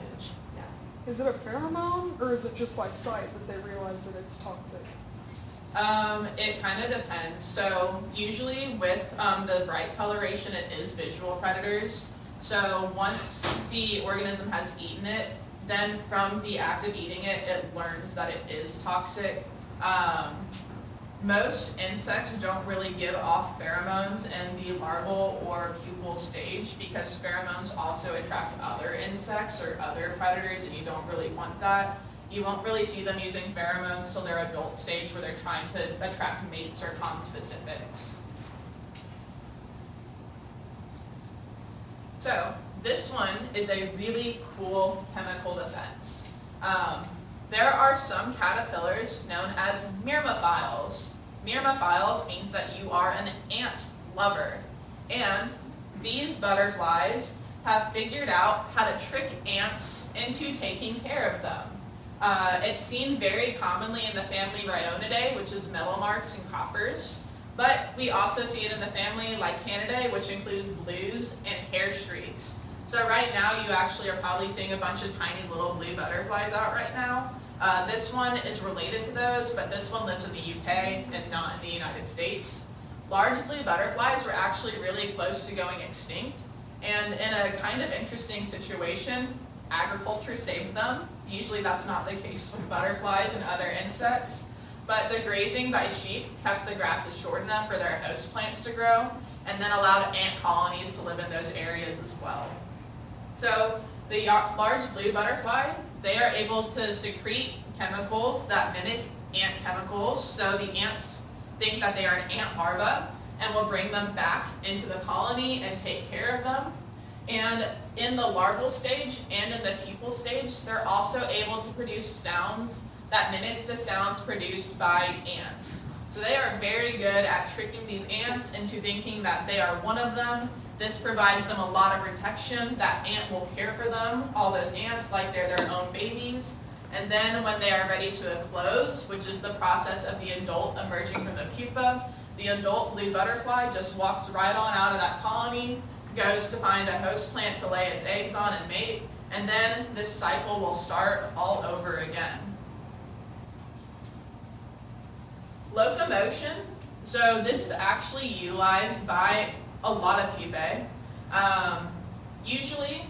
Is it a pheromone, or is it just by sight that they realize that it's toxic? It kind of depends. So usually with the bright coloration, it is visual predators. So once the organism has eaten it, then from the act of eating it, it learns that it is toxic. Most insects don't really give off pheromones in the larval or pupal stage because pheromones also attract other insects or other predators, and you don't really want that. You won't really see them using pheromones till their adult stage where they're trying to attract mates or conspecifics. So this one is a really cool chemical defense. There are some caterpillars known as myrmephiles. Myrmephiles means that you are an ant lover. And these butterflies have figured out how to trick ants into taking care of them. It's seen very commonly in the family Rhionidae, which is metalmarks and coppers. But we also see it in the family Lycanidae, which includes blues and hair streaks. So right now you actually are probably seeing a bunch of tiny little blue butterflies out right now. This one is related to those, but this one lives in the UK and not in the United States. Large blue butterflies were actually really close to going extinct. And in a kind of interesting situation, agriculture saved them. Usually that's not the case with butterflies and other insects. But the grazing by sheep kept the grasses short enough for their host plants to grow, and then allowed ant colonies to live in those areas as well. So the large blue butterflies, they are able to secrete chemicals that mimic ant chemicals, so the ants think that they are an ant larva and will bring them back into the colony and take care of them. And in the larval stage and in the pupal stage, they're also able to produce sounds that mimic the sounds produced by ants. So they are very good at tricking these ants into thinking that they are one of them. This provides them a lot of protection. That ant will care for them, all those ants, like they're their own babies. And then when they are ready to eclose, which is the process of the adult emerging from the pupa, the adult blue butterfly just walks right on out of that colony, goes to find a host plant to lay its eggs on and mate, and then this cycle will start all over again. Locomotion. So this is actually utilized by a lot of pupae. Usually,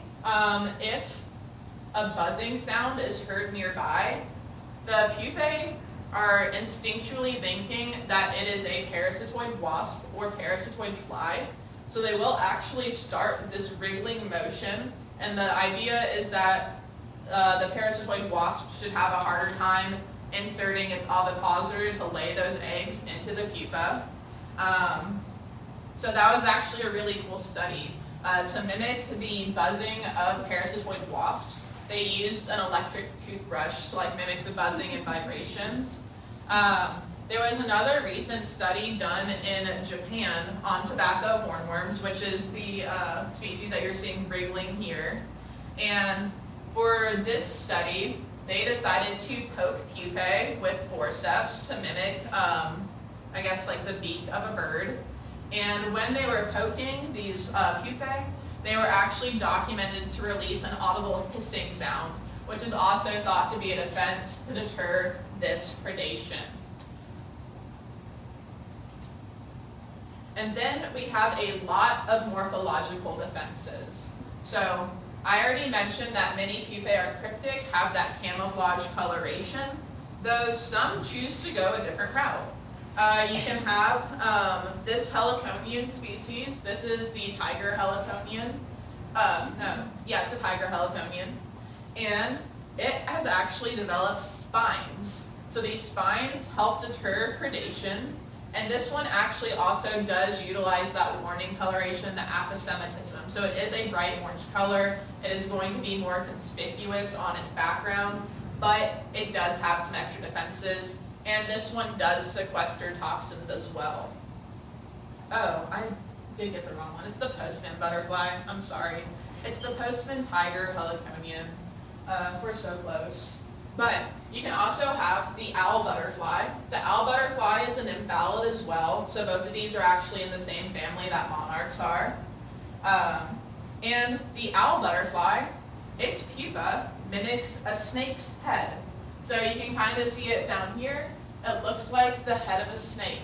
if a buzzing sound is heard nearby, the pupae are instinctually thinking that it is a parasitoid wasp or parasitoid fly. So they will actually start this wriggling motion, and the idea is that the parasitoid wasp should have a harder time inserting its ovipositor to lay those eggs into the pupa. So that was actually a really cool study. To mimic the buzzing of parasitoid wasps, they used an electric toothbrush to mimic the buzzing and vibrations. There was another recent study done in Japan on tobacco hornworms, which is the species that you're seeing wriggling here. And for this study, they decided to poke pupae with forceps to mimic, I guess, the beak of a bird. And when they were poking these pupae, they were actually documented to release an audible hissing sound, which is also thought to be a defense to deter this predation. And then we have a lot of morphological defenses. So I already mentioned that many pupae are cryptic, have that camouflage coloration, though some choose to go a different route. You can have this heliconian species. This is the tiger heliconian. It's a tiger heliconian. And it has actually developed spines. So these spines help deter predation. And this one actually also does utilize that warning coloration, the aposematism. So it is a bright orange color. It is going to be more conspicuous on its background, but it does have some extra defenses. And this one does sequester toxins as well. Oh, I did get the wrong one. It's the postman butterfly. I'm sorry. It's the postman tiger heliconian. We're so close. But you can also have the owl butterfly. The owl butterfly is an nymphalid as well. So both of these are actually in the same family that monarchs are. And the owl butterfly, its pupa mimics a snake's head. So you can kind of see it down here. It looks like the head of a snake.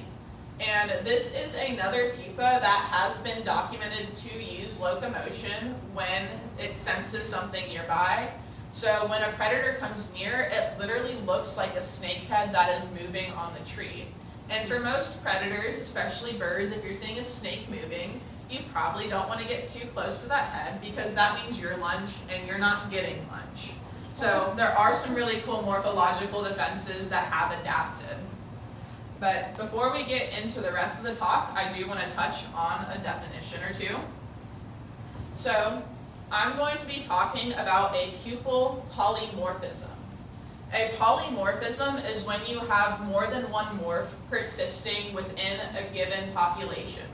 And this is another pupa that has been documented to use locomotion when it senses something nearby. So when a predator comes near, it literally looks like a snake head that is moving on the tree. And for most predators, especially birds, if you're seeing a snake moving, you probably don't want to get too close to that head because that means your lunch and you're not getting lunch. So there are some really cool morphological defenses that have adapted. But before we get into the rest of the talk, I do want to touch on a definition or two. So I'm going to be talking about a pupal polymorphism. A polymorphism is when you have more than one morph persisting within a given population.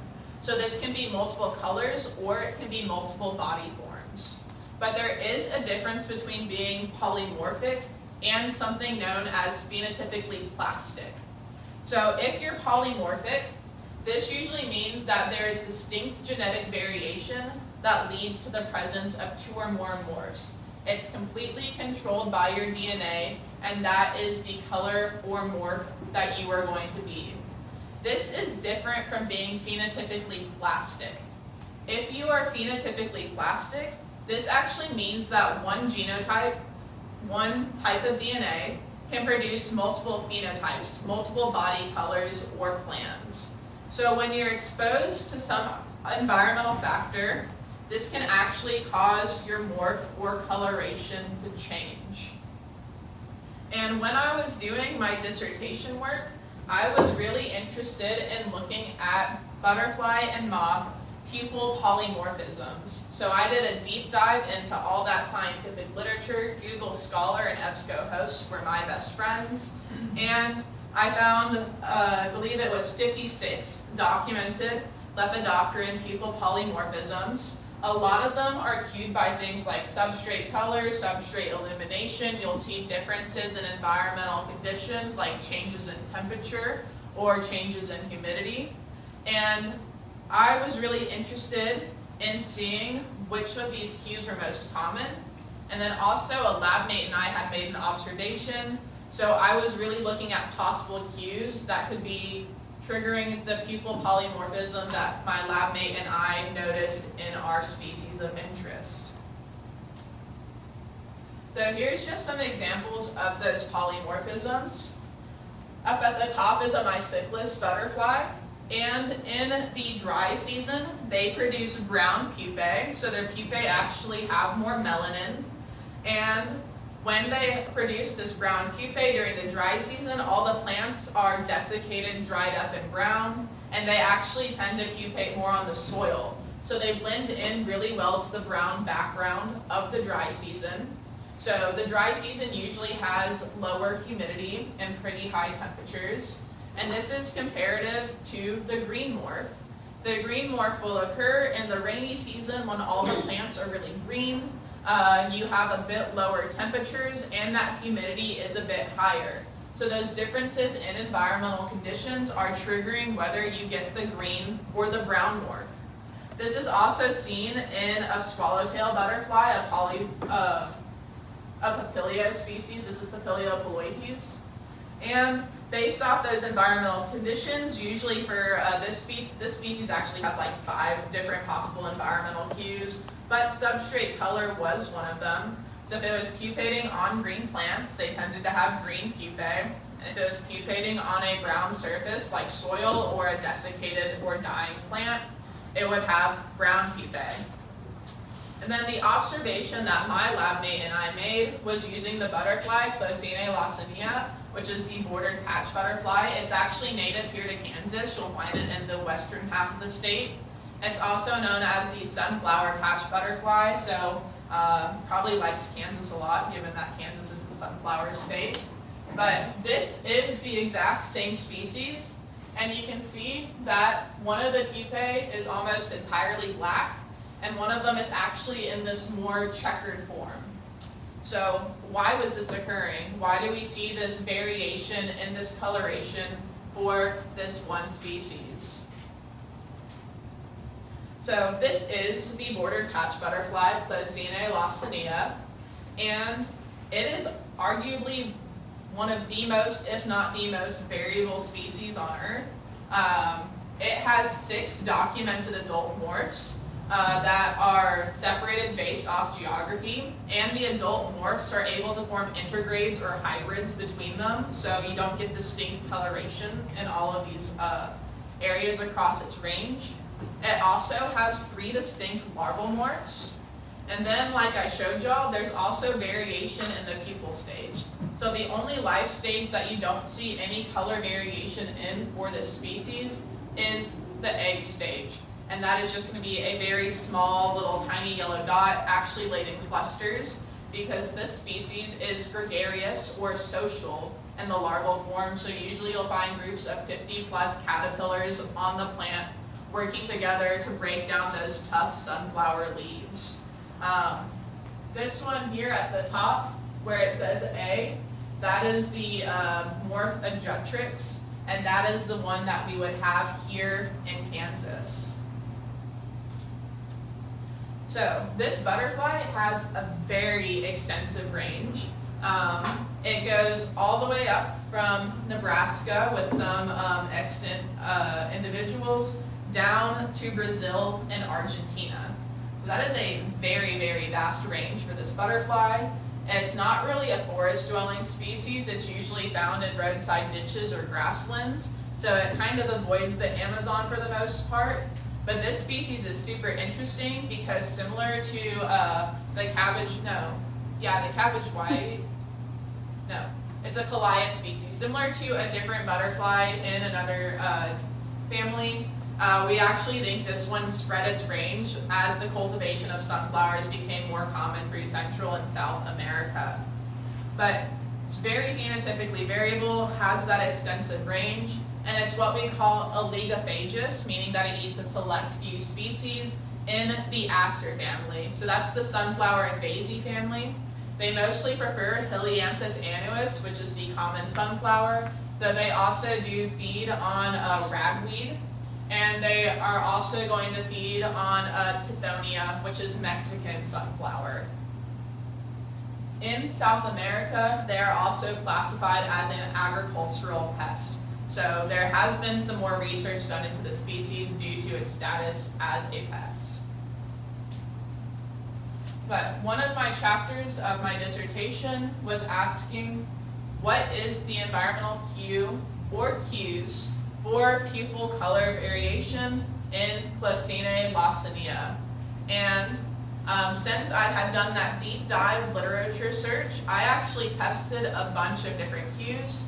So this can be multiple colors or it can be multiple body forms. But there is a difference between being polymorphic and something known as phenotypically plastic. So if you're polymorphic, this usually means that there is distinct genetic variation that leads to the presence of two or more morphs. It's completely controlled by your DNA, and that is the color or morph that you are going to be. This is different from being phenotypically plastic. If you are phenotypically plastic, this actually means that one genotype, one type of DNA, can produce multiple phenotypes, multiple body colors or plans. So when you're exposed to some environmental factor, this can actually cause your morph or coloration to change. And when I was doing my dissertation work, I was really interested in looking at butterfly and moth pupal polymorphisms. So I did a deep dive into all that scientific literature. Google Scholar and EBSCOhost were my best friends. And I found, I believe it was 56 documented Lepidopteran pupal polymorphisms. A lot of them are cued by things like substrate color, substrate illumination. You'll see differences in environmental conditions like changes in temperature or changes in humidity. And I was really interested in seeing which of these cues were most common. And then also a lab mate and I had made an observation. So I was really looking at possible cues that could be triggering the pupil polymorphism that my lab mate and I noticed in our species of interest. So here's just some examples of those polymorphisms. Up at the top is a mycichlus butterfly, and in the dry season, they produce brown pupae, so their pupae actually have more melanin, and when they produce this brown pupae during the dry season, all the plants are desiccated, dried up, and brown, and they actually tend to pupate more on the soil. So they blend in really well to the brown background of the dry season. So the dry season usually has lower humidity and pretty high temperatures, and this is comparative to the green morph. The green morph will occur in the rainy season when all the plants are really green. You have a bit lower temperatures and that humidity is a bit higher. So those differences in environmental conditions are triggering whether you get the green or the brown morph. This is also seen in a swallowtail butterfly, a Papilio species. This is Papilio poloites. And based off those environmental conditions, usually for this species actually had like 5 different possible environmental cues, but substrate color was one of them. So if it was pupating on green plants, they tended to have green pupae. And if it was pupating on a brown surface like soil or a desiccated or dying plant, it would have brown pupae. And then the observation that my lab mate and I made was using the butterfly Closine lawsonia, which is the bordered patch butterfly. It's actually native here to Kansas. You'll find it in the western half of the state. It's also known as the sunflower patch butterfly, so probably likes Kansas a lot, given that Kansas is the sunflower state. But this is the exact same species, and you can see that one of the pupae is almost entirely black, and one of them is actually in this more checkered form. So why was this occurring? Why do we see this variation in this coloration for this one species? So this is the bordered patch butterfly, Closine lawsonia, and it is arguably one of the most, if not the most, variable species on Earth. It has 6 documented adult morphs that are separated based off geography, and the adult morphs are able to form intergrades or hybrids between them, so you don't get distinct coloration in all of these areas across its range. It also has 3 distinct larval morphs, and then like I showed y'all, there's also variation in the pupal stage. So the only life stage that you don't see any color variation in for this species is the egg stage. And that is just going to be a very small little tiny yellow dot actually laid in clusters, because this species is gregarious or social in the larval form. So usually you'll find groups of 50+ caterpillars on the plant working together to break down those tough sunflower leaves. This one here at the top where it says A, that is the morph adjutrix, and that is the one that we would have here in Kansas. So this butterfly has a very extensive range. It goes all the way up from Nebraska with some extant individuals down to Brazil and Argentina. So that is a very, very vast range for this butterfly. It's not really a forest-dwelling species. It's usually found in roadside ditches or grasslands. So it kind of avoids the Amazon for the most part. But this species is super interesting because similar to the cabbage white, it's a Callia species. Similar to a different butterfly in another family, we actually think this one spread its range as the cultivation of sunflowers became more common through Central and South America. But it's very phenotypically variable, has that extensive range, and it's what we call oligophagous, meaning that it eats a select few species in the aster family. So that's the sunflower and daisy family. They mostly prefer Helianthus annuus, which is the common sunflower, though they also do feed on ragweed, and they are also going to feed on Tithonia, which is Mexican sunflower. In South America, they are also classified as an agricultural pest. So there has been some more research done into the species due to its status as a pest. But one of my chapters of my dissertation was asking what is the environmental cue or cues for pupil color variation in Glossina lawsonia. And since I had done that deep dive literature search, I actually tested a bunch of different cues.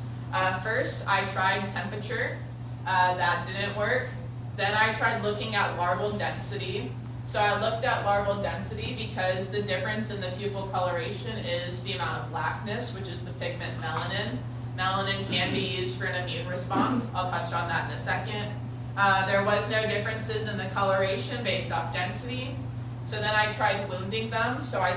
First, I tried temperature. That didn't work. Then I tried looking at larval density. So I looked at larval density because the difference in the pupil coloration is the amount of blackness, which is the pigment melanin. Melanin can be used for an immune response. I'll touch on that in a second. There was no differences in the coloration based off density. So then I tried wounding them. So I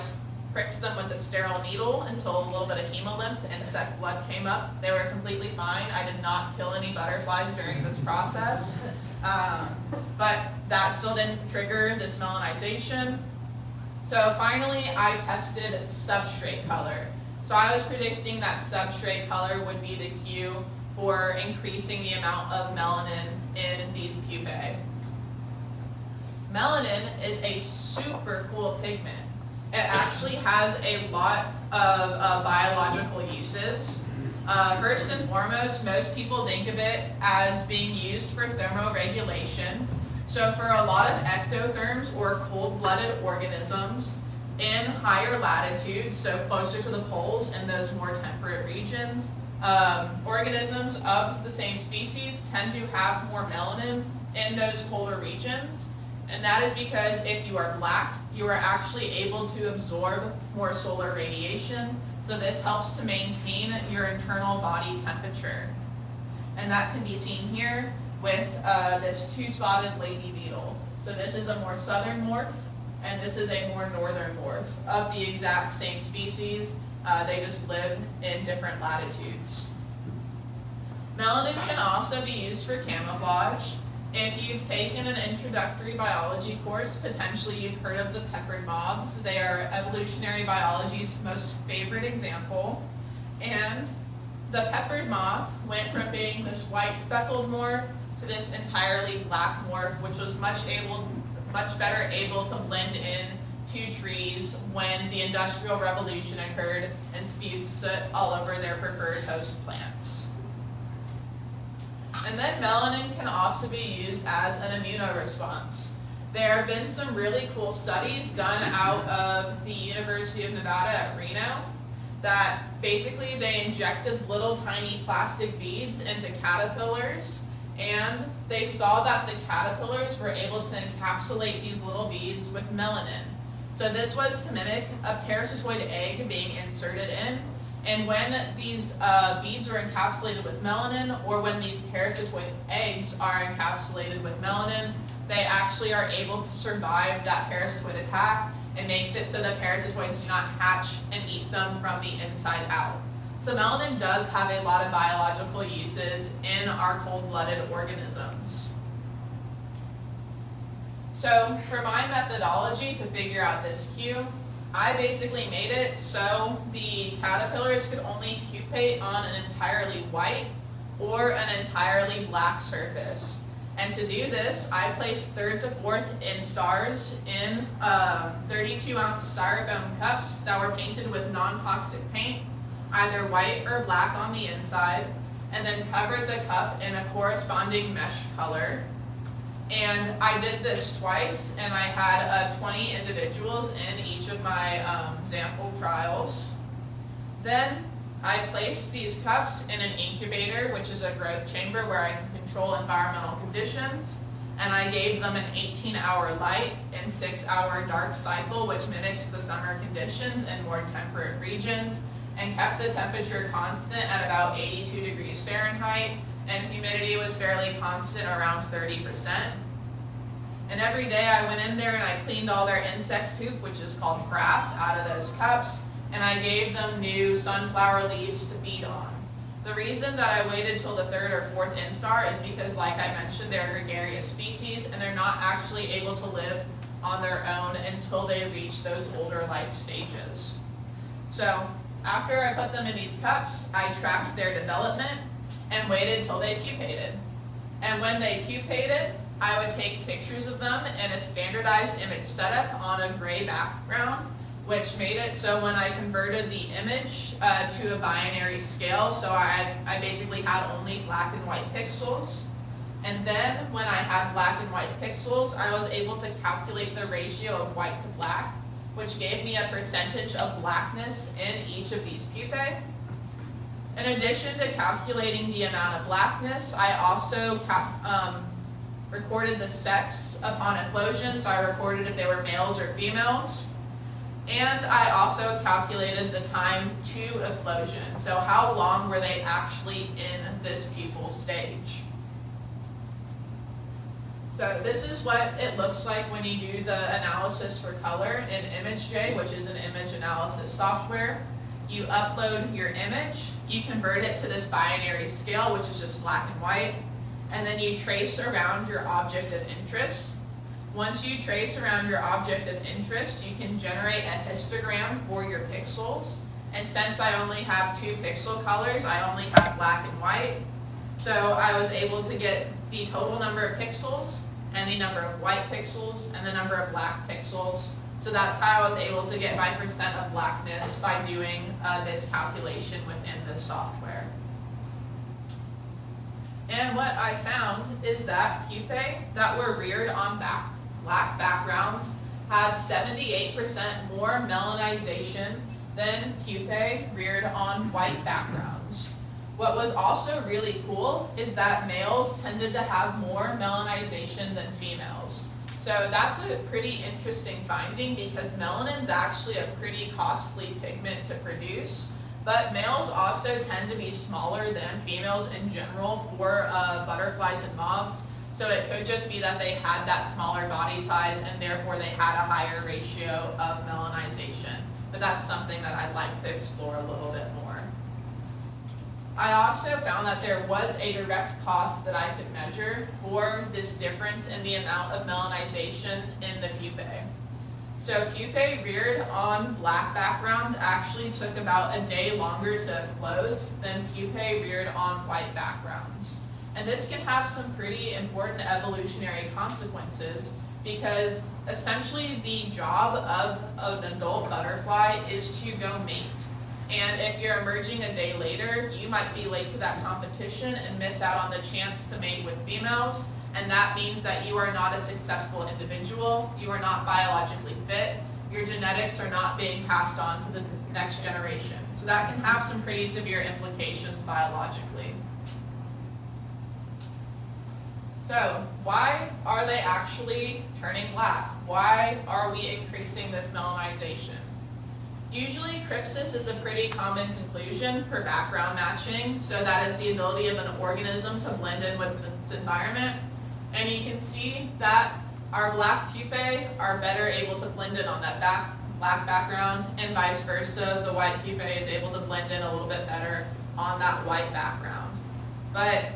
pricked them with a sterile needle until a little bit of hemolymph and sec blood came up. They were completely fine. I did not kill any butterflies during this process. But that still didn't trigger this melanization. So finally, I tested substrate color. So I was predicting that substrate color would be the cue for increasing the amount of melanin in these pupae. Melanin is a super cool pigment. It actually has a lot of biological uses. First and foremost, most people think of it as being used for thermoregulation. So for a lot of ectotherms or cold-blooded organisms in higher latitudes, so closer to the poles in those more temperate regions, organisms of the same species tend to have more melanin in those colder regions. And that is because if you are black, you are actually able to absorb more solar radiation. So this helps to maintain your internal body temperature. And that can be seen here with this two-spotted lady beetle. So this is a more southern morph, and this is a more northern morph of the exact same species. They just live in different latitudes. Melanin can also be used for camouflage. If you've taken an introductory biology course, potentially you've heard of the peppered moths. They are evolutionary biology's most favorite example. And the peppered moth went from being this white speckled morph to this entirely black morph, which was much better able to blend in to trees when the Industrial Revolution occurred and spewed soot all over their preferred host plants. And then melanin can also be used as an immunoresponse. There have been some really cool studies done out of the University of Nevada at Reno that basically they injected little tiny plastic beads into caterpillars, and they saw that the caterpillars were able to encapsulate these little beads with melanin. So this was to mimic a parasitoid egg being inserted in. And when these beads are encapsulated with melanin, or when these parasitoid eggs are encapsulated with melanin, they actually are able to survive that parasitoid attack. It makes it so that parasitoids do not hatch and eat them from the inside out. So melanin does have a lot of biological uses in our cold-blooded organisms. So for my methodology to figure out this cue, I basically made it so the caterpillars could only pupate on an entirely white or an entirely black surface. And to do this, I placed 3rd to 4th instars in 32-ounce styrofoam cups that were painted with non-toxic paint, either white or black on the inside, and then covered the cup in a corresponding mesh color. And I did this twice, and I had 20 individuals in each of my sample trials. Then I placed these cups in an incubator, which is a growth chamber where I can control environmental conditions, and I gave them an 18-hour light and 6-hour dark cycle, which mimics the summer conditions in more temperate regions, and kept the temperature constant at about 82 degrees Fahrenheit, and humidity was fairly constant around 30%. And every day I went in there and I cleaned all their insect poop, which is called grass, out of those cups, and I gave them new sunflower leaves to feed on. The reason that I waited till the 3rd or 4th instar is because, like I mentioned, they're gregarious species and they're not actually able to live on their own until they reach those older life stages. So after I put them in these cups, I tracked their development and waited till they pupated. And when they pupated, I would take pictures of them in a standardized image setup on a gray background, which made it so when I converted the image to a binary scale, so I basically had only black and white pixels. And then when I had black and white pixels, I was able to calculate the ratio of white to black, which gave me a percentage of blackness in each of these pupae. In addition to calculating the amount of blackness, I also recorded the sex upon eclosion, so I recorded if they were males or females. And I also calculated the time to eclosion, so how long were they actually in this pupal stage. So this is what it looks like when you do the analysis for color in ImageJ, which is an image analysis software. You upload your image, you convert it to this binary scale, which is just black and white, and then you trace around your object of interest. Once you trace around your object of interest, you can generate a histogram for your pixels. And since I only have 2 pixel colors, I only have black and white. So I was able to get the total number of pixels and the number of white pixels and the number of black pixels. So that's how I was able to get my percent of blackness by doing this calculation within this software. And what I found is that pupae that were reared on black backgrounds had 78% more melanization than pupae reared on white backgrounds. What was also really cool is that males tended to have more melanization than females. So that's a pretty interesting finding because melanin's actually a pretty costly pigment to produce, but males also tend to be smaller than females in general for butterflies and moths. So it could just be that they had that smaller body size and therefore they had a higher ratio of melanization. But that's something that I'd like to explore a little bit more. I also found that there was a direct cost that I could measure for this difference in the amount of melanization in the pupae. So pupae reared on black backgrounds actually took about a day longer to close than pupae reared on white backgrounds. And this can have some pretty important evolutionary consequences because essentially the job of an adult butterfly is to go mate. And if you're emerging a day later, you might be late to that competition and miss out on the chance to mate with females. And that means that you are not a successful individual, you are not biologically fit, your genetics are not being passed on to the next generation. So that can have some pretty severe implications biologically. So why are they actually turning black? Why are we increasing this melanization? Usually crypsis is a pretty common conclusion for background matching, so that is the ability of an organism to blend in with its environment. And you can see that our black pupae are better able to blend in on that black background, and vice versa, the white pupae is able to blend in a little bit better on that white background. But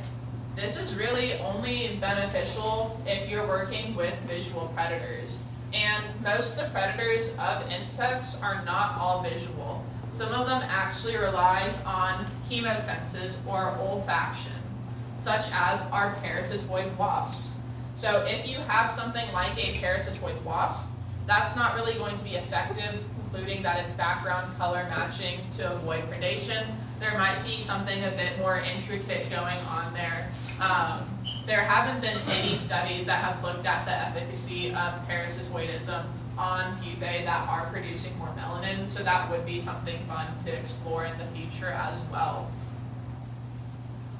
this is really only beneficial if you're working with visual predators. And most of the predators of insects are not all visual. Some of them actually rely on chemosenses or olfaction, such as our parasitoid wasps. So if you have something like a parasitoid wasp, that's not really going to be effective, including that it's background color matching to avoid predation. There might be something a bit more intricate going on there. There haven't been any studies that have looked at the efficacy of parasitoidism on pupae that are producing more melanin, so that would be something fun to explore in the future as well.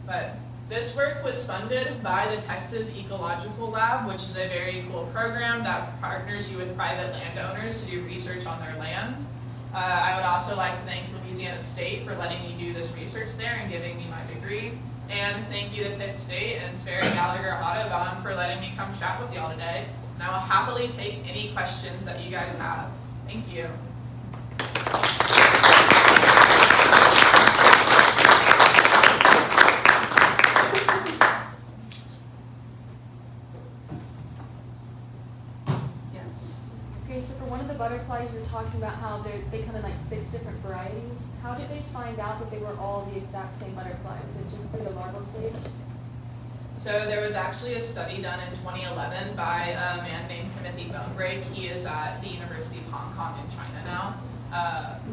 But this work was funded by the Texas Ecological Lab, which is a very cool program that partners you with private landowners to do research on their land. I would also like to thank Louisiana State for letting me do this research there and giving me my degree. And thank you to Pitt State and SPERRY-GALLIGAR Audubon for letting me come chat with y'all today. And I will happily take any questions that you guys have. Thank you. Yes. Okay, so for one of the butterflies, you're talking about how they come in like 6 different varieties. How did they find out that they were all the exact same butterfly? Was it just through the larval stage? So there was actually a study done in 2011 by a man named Timothy Bonebrake. He is at the University of Hong Kong in China now.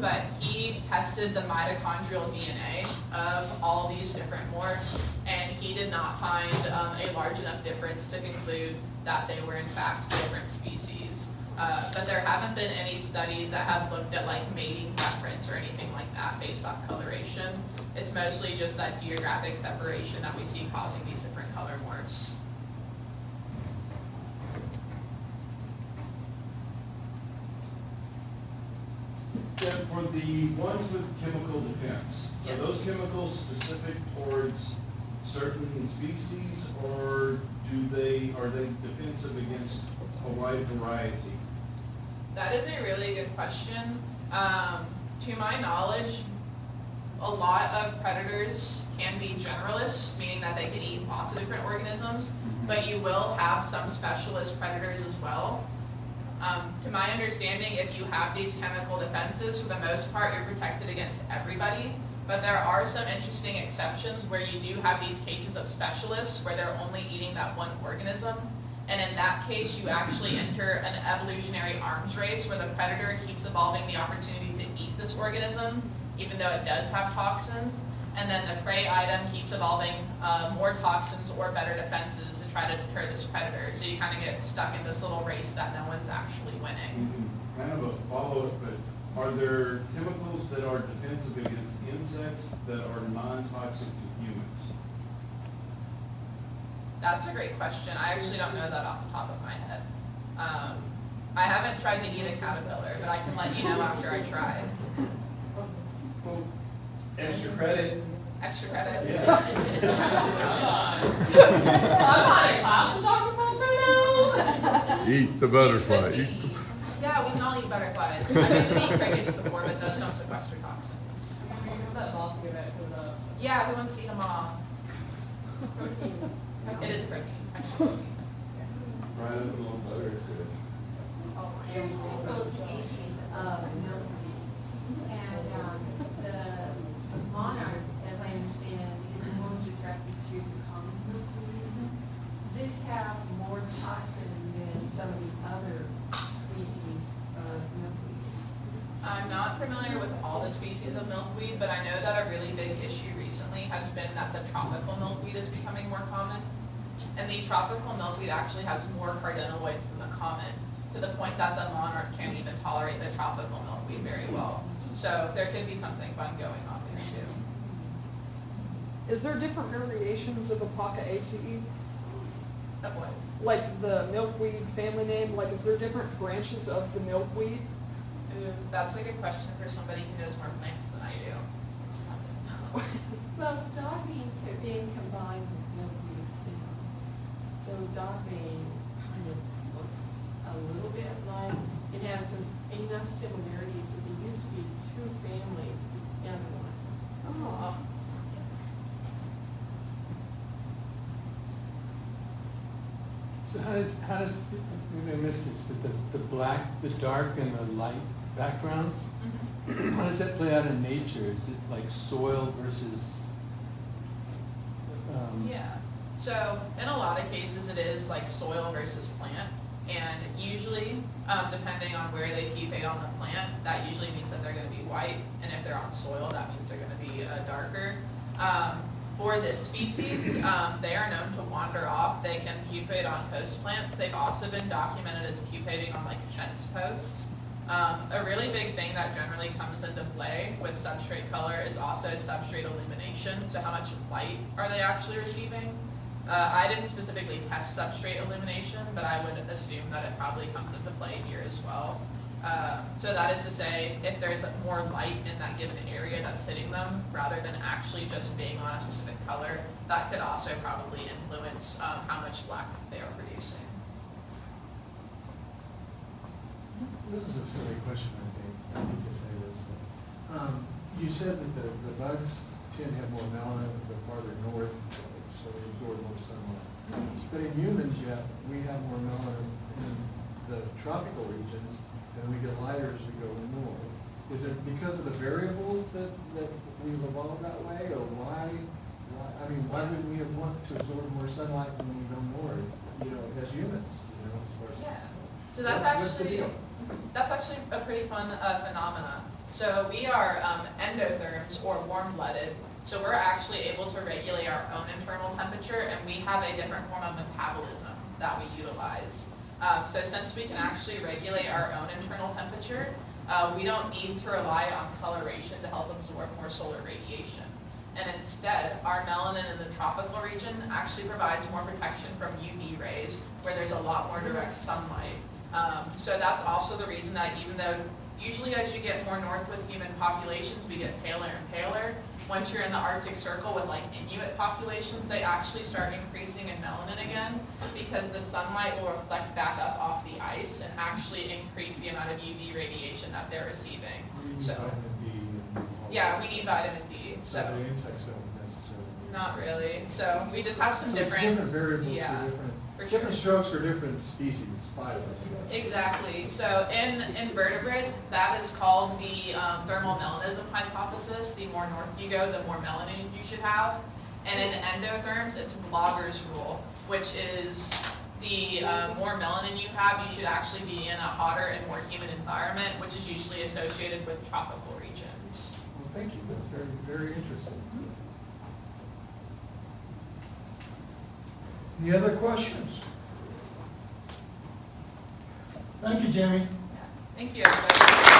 But he tested the mitochondrial DNA of all these different morphs, and he did not find a large enough difference to conclude that they were in fact different species. But there haven't been any studies that have looked at like mating preference or anything like that based off coloration. It's mostly just that geographic separation that we see causing these different color morphs. And for the ones with chemical defense, Yes. are those chemicals specific towards certain species, or are they defensive against a wide variety? That is a really good question. To my knowledge, a lot of predators can be generalists, meaning that they can eat lots of different organisms, but you will have some specialist predators as well. To my understanding, if you have these chemical defenses, for the most part, you're protected against everybody. But there are some interesting exceptions where you do have these cases of specialists where they're only eating that one organism. And in that case, you actually enter an evolutionary arms race where the predator keeps evolving the opportunity to eat this organism, even though it does have toxins. And then the prey item keeps evolving more toxins or better defenses to try to deter this predator. So you kind of get stuck in this little race that no one's actually winning. Kind of a follow-up, but are there chemicals that are defensive against insects that are non-toxic to humans? That's a great question. I actually don't know that off the top of my head. I haven't tried to eat a caterpillar, but I can let you know after I try. Well, extra credit. Extra credit. Yeah. I'm not in class with Dr. Phelps right now. Eat the butterfly. Eat the... Yeah, we can all eat butterflies. I've been eating crickets before, but those don't sequester toxins. Yeah, we want to eat them all. It is protein. Right up a little butter is good. There's several species of milkweeds, and the monarch, as I understand, is most attracted to the common milkweed. Does it have more toxin than some of the other species of milkweed? I'm not familiar with all the species of milkweed, but I know that a really big issue recently has been that the tropical milkweed is becoming more common. And the tropical milkweed actually has more cardinaloids than the common, to the point that the monarch can't even tolerate the tropical milkweed very well. So there could be something fun going on there too. Is there different variations of Apoca ace? That what? Like the milkweed family name, like is there different branches of the milkweed? Ooh, that's a good question for somebody who knows more plants than I do. Well, dog beans have been combined with milkweeds now. So dog bean kind of looks a little bit like, it has enough similarities that there used to be 2 families in one. Oh. So how does, maybe I missed this, but the black, the dark and the light backgrounds, how does that play out in nature? Is it like soil versus? Yeah. So in a lot of cases, it is like soil versus plant. And usually, depending on where they pupate on the plant, that usually means that they're going to be white. And if they're on soil, that means they're going to be darker. For this species, they are known to wander off. They can pupate on host plants. They've also been documented as pupating on like fence posts. A really big thing that generally comes into play with substrate color is also substrate illumination. So how much light are they actually receiving? I didn't specifically test substrate illumination, but I would assume that it probably comes into play here as well. So that is to say, if there's more light in that given area that's hitting them, rather than actually just being on a specific color, that could also probably influence how much black they are producing. This is a silly question, I think. I need to say this, but, you said that the bugs tend to have more melanin the farther north, so they absorb more sunlight. But in humans, yet, we have more melanin in the tropical regions, and we get lighter as we go north. Is it because of the variables that we've evolved that way, or why, why wouldn't we want to absorb more sunlight when we go north, as humans, as far as. Yeah. So that's What's the actually, deal? that's actually a pretty fun phenomena. So we are endotherms, or warm-blooded. So we're actually able to regulate our own internal temperature, and we have a different form of metabolism that we utilize. So since we can actually regulate our own internal temperature, we don't need to rely on coloration to help absorb more solar radiation. And instead, our melanin in the tropical region actually provides more protection from UV rays, where there's a lot more direct sunlight. So that's also the reason that even though usually as you get more north with human populations, we get paler and paler. Once you're in the Arctic Circle with like Inuit populations, they actually start increasing in melanin again, because the sunlight will reflect back up off the ice and actually increase the amount of UV radiation that they're receiving. We need So vitamin D and all yeah, that. we need vitamin D. So So the insects don't necessarily. not really. So we just have some So it's different variables yeah, for different, for different sure. strokes for different species, phyla. Exactly. So in invertebrates, that is called the thermal melanism hypothesis. The more north you go, the more melanin you should have. And in endotherms, it's Blogger's rule, which is the more melanin you have, you should actually be in a hotter and more humid environment, which is usually associated with tropical regions. Well, thank you, that's very, very interesting. Any other questions? Thank you, Jamie. Thank you, everybody.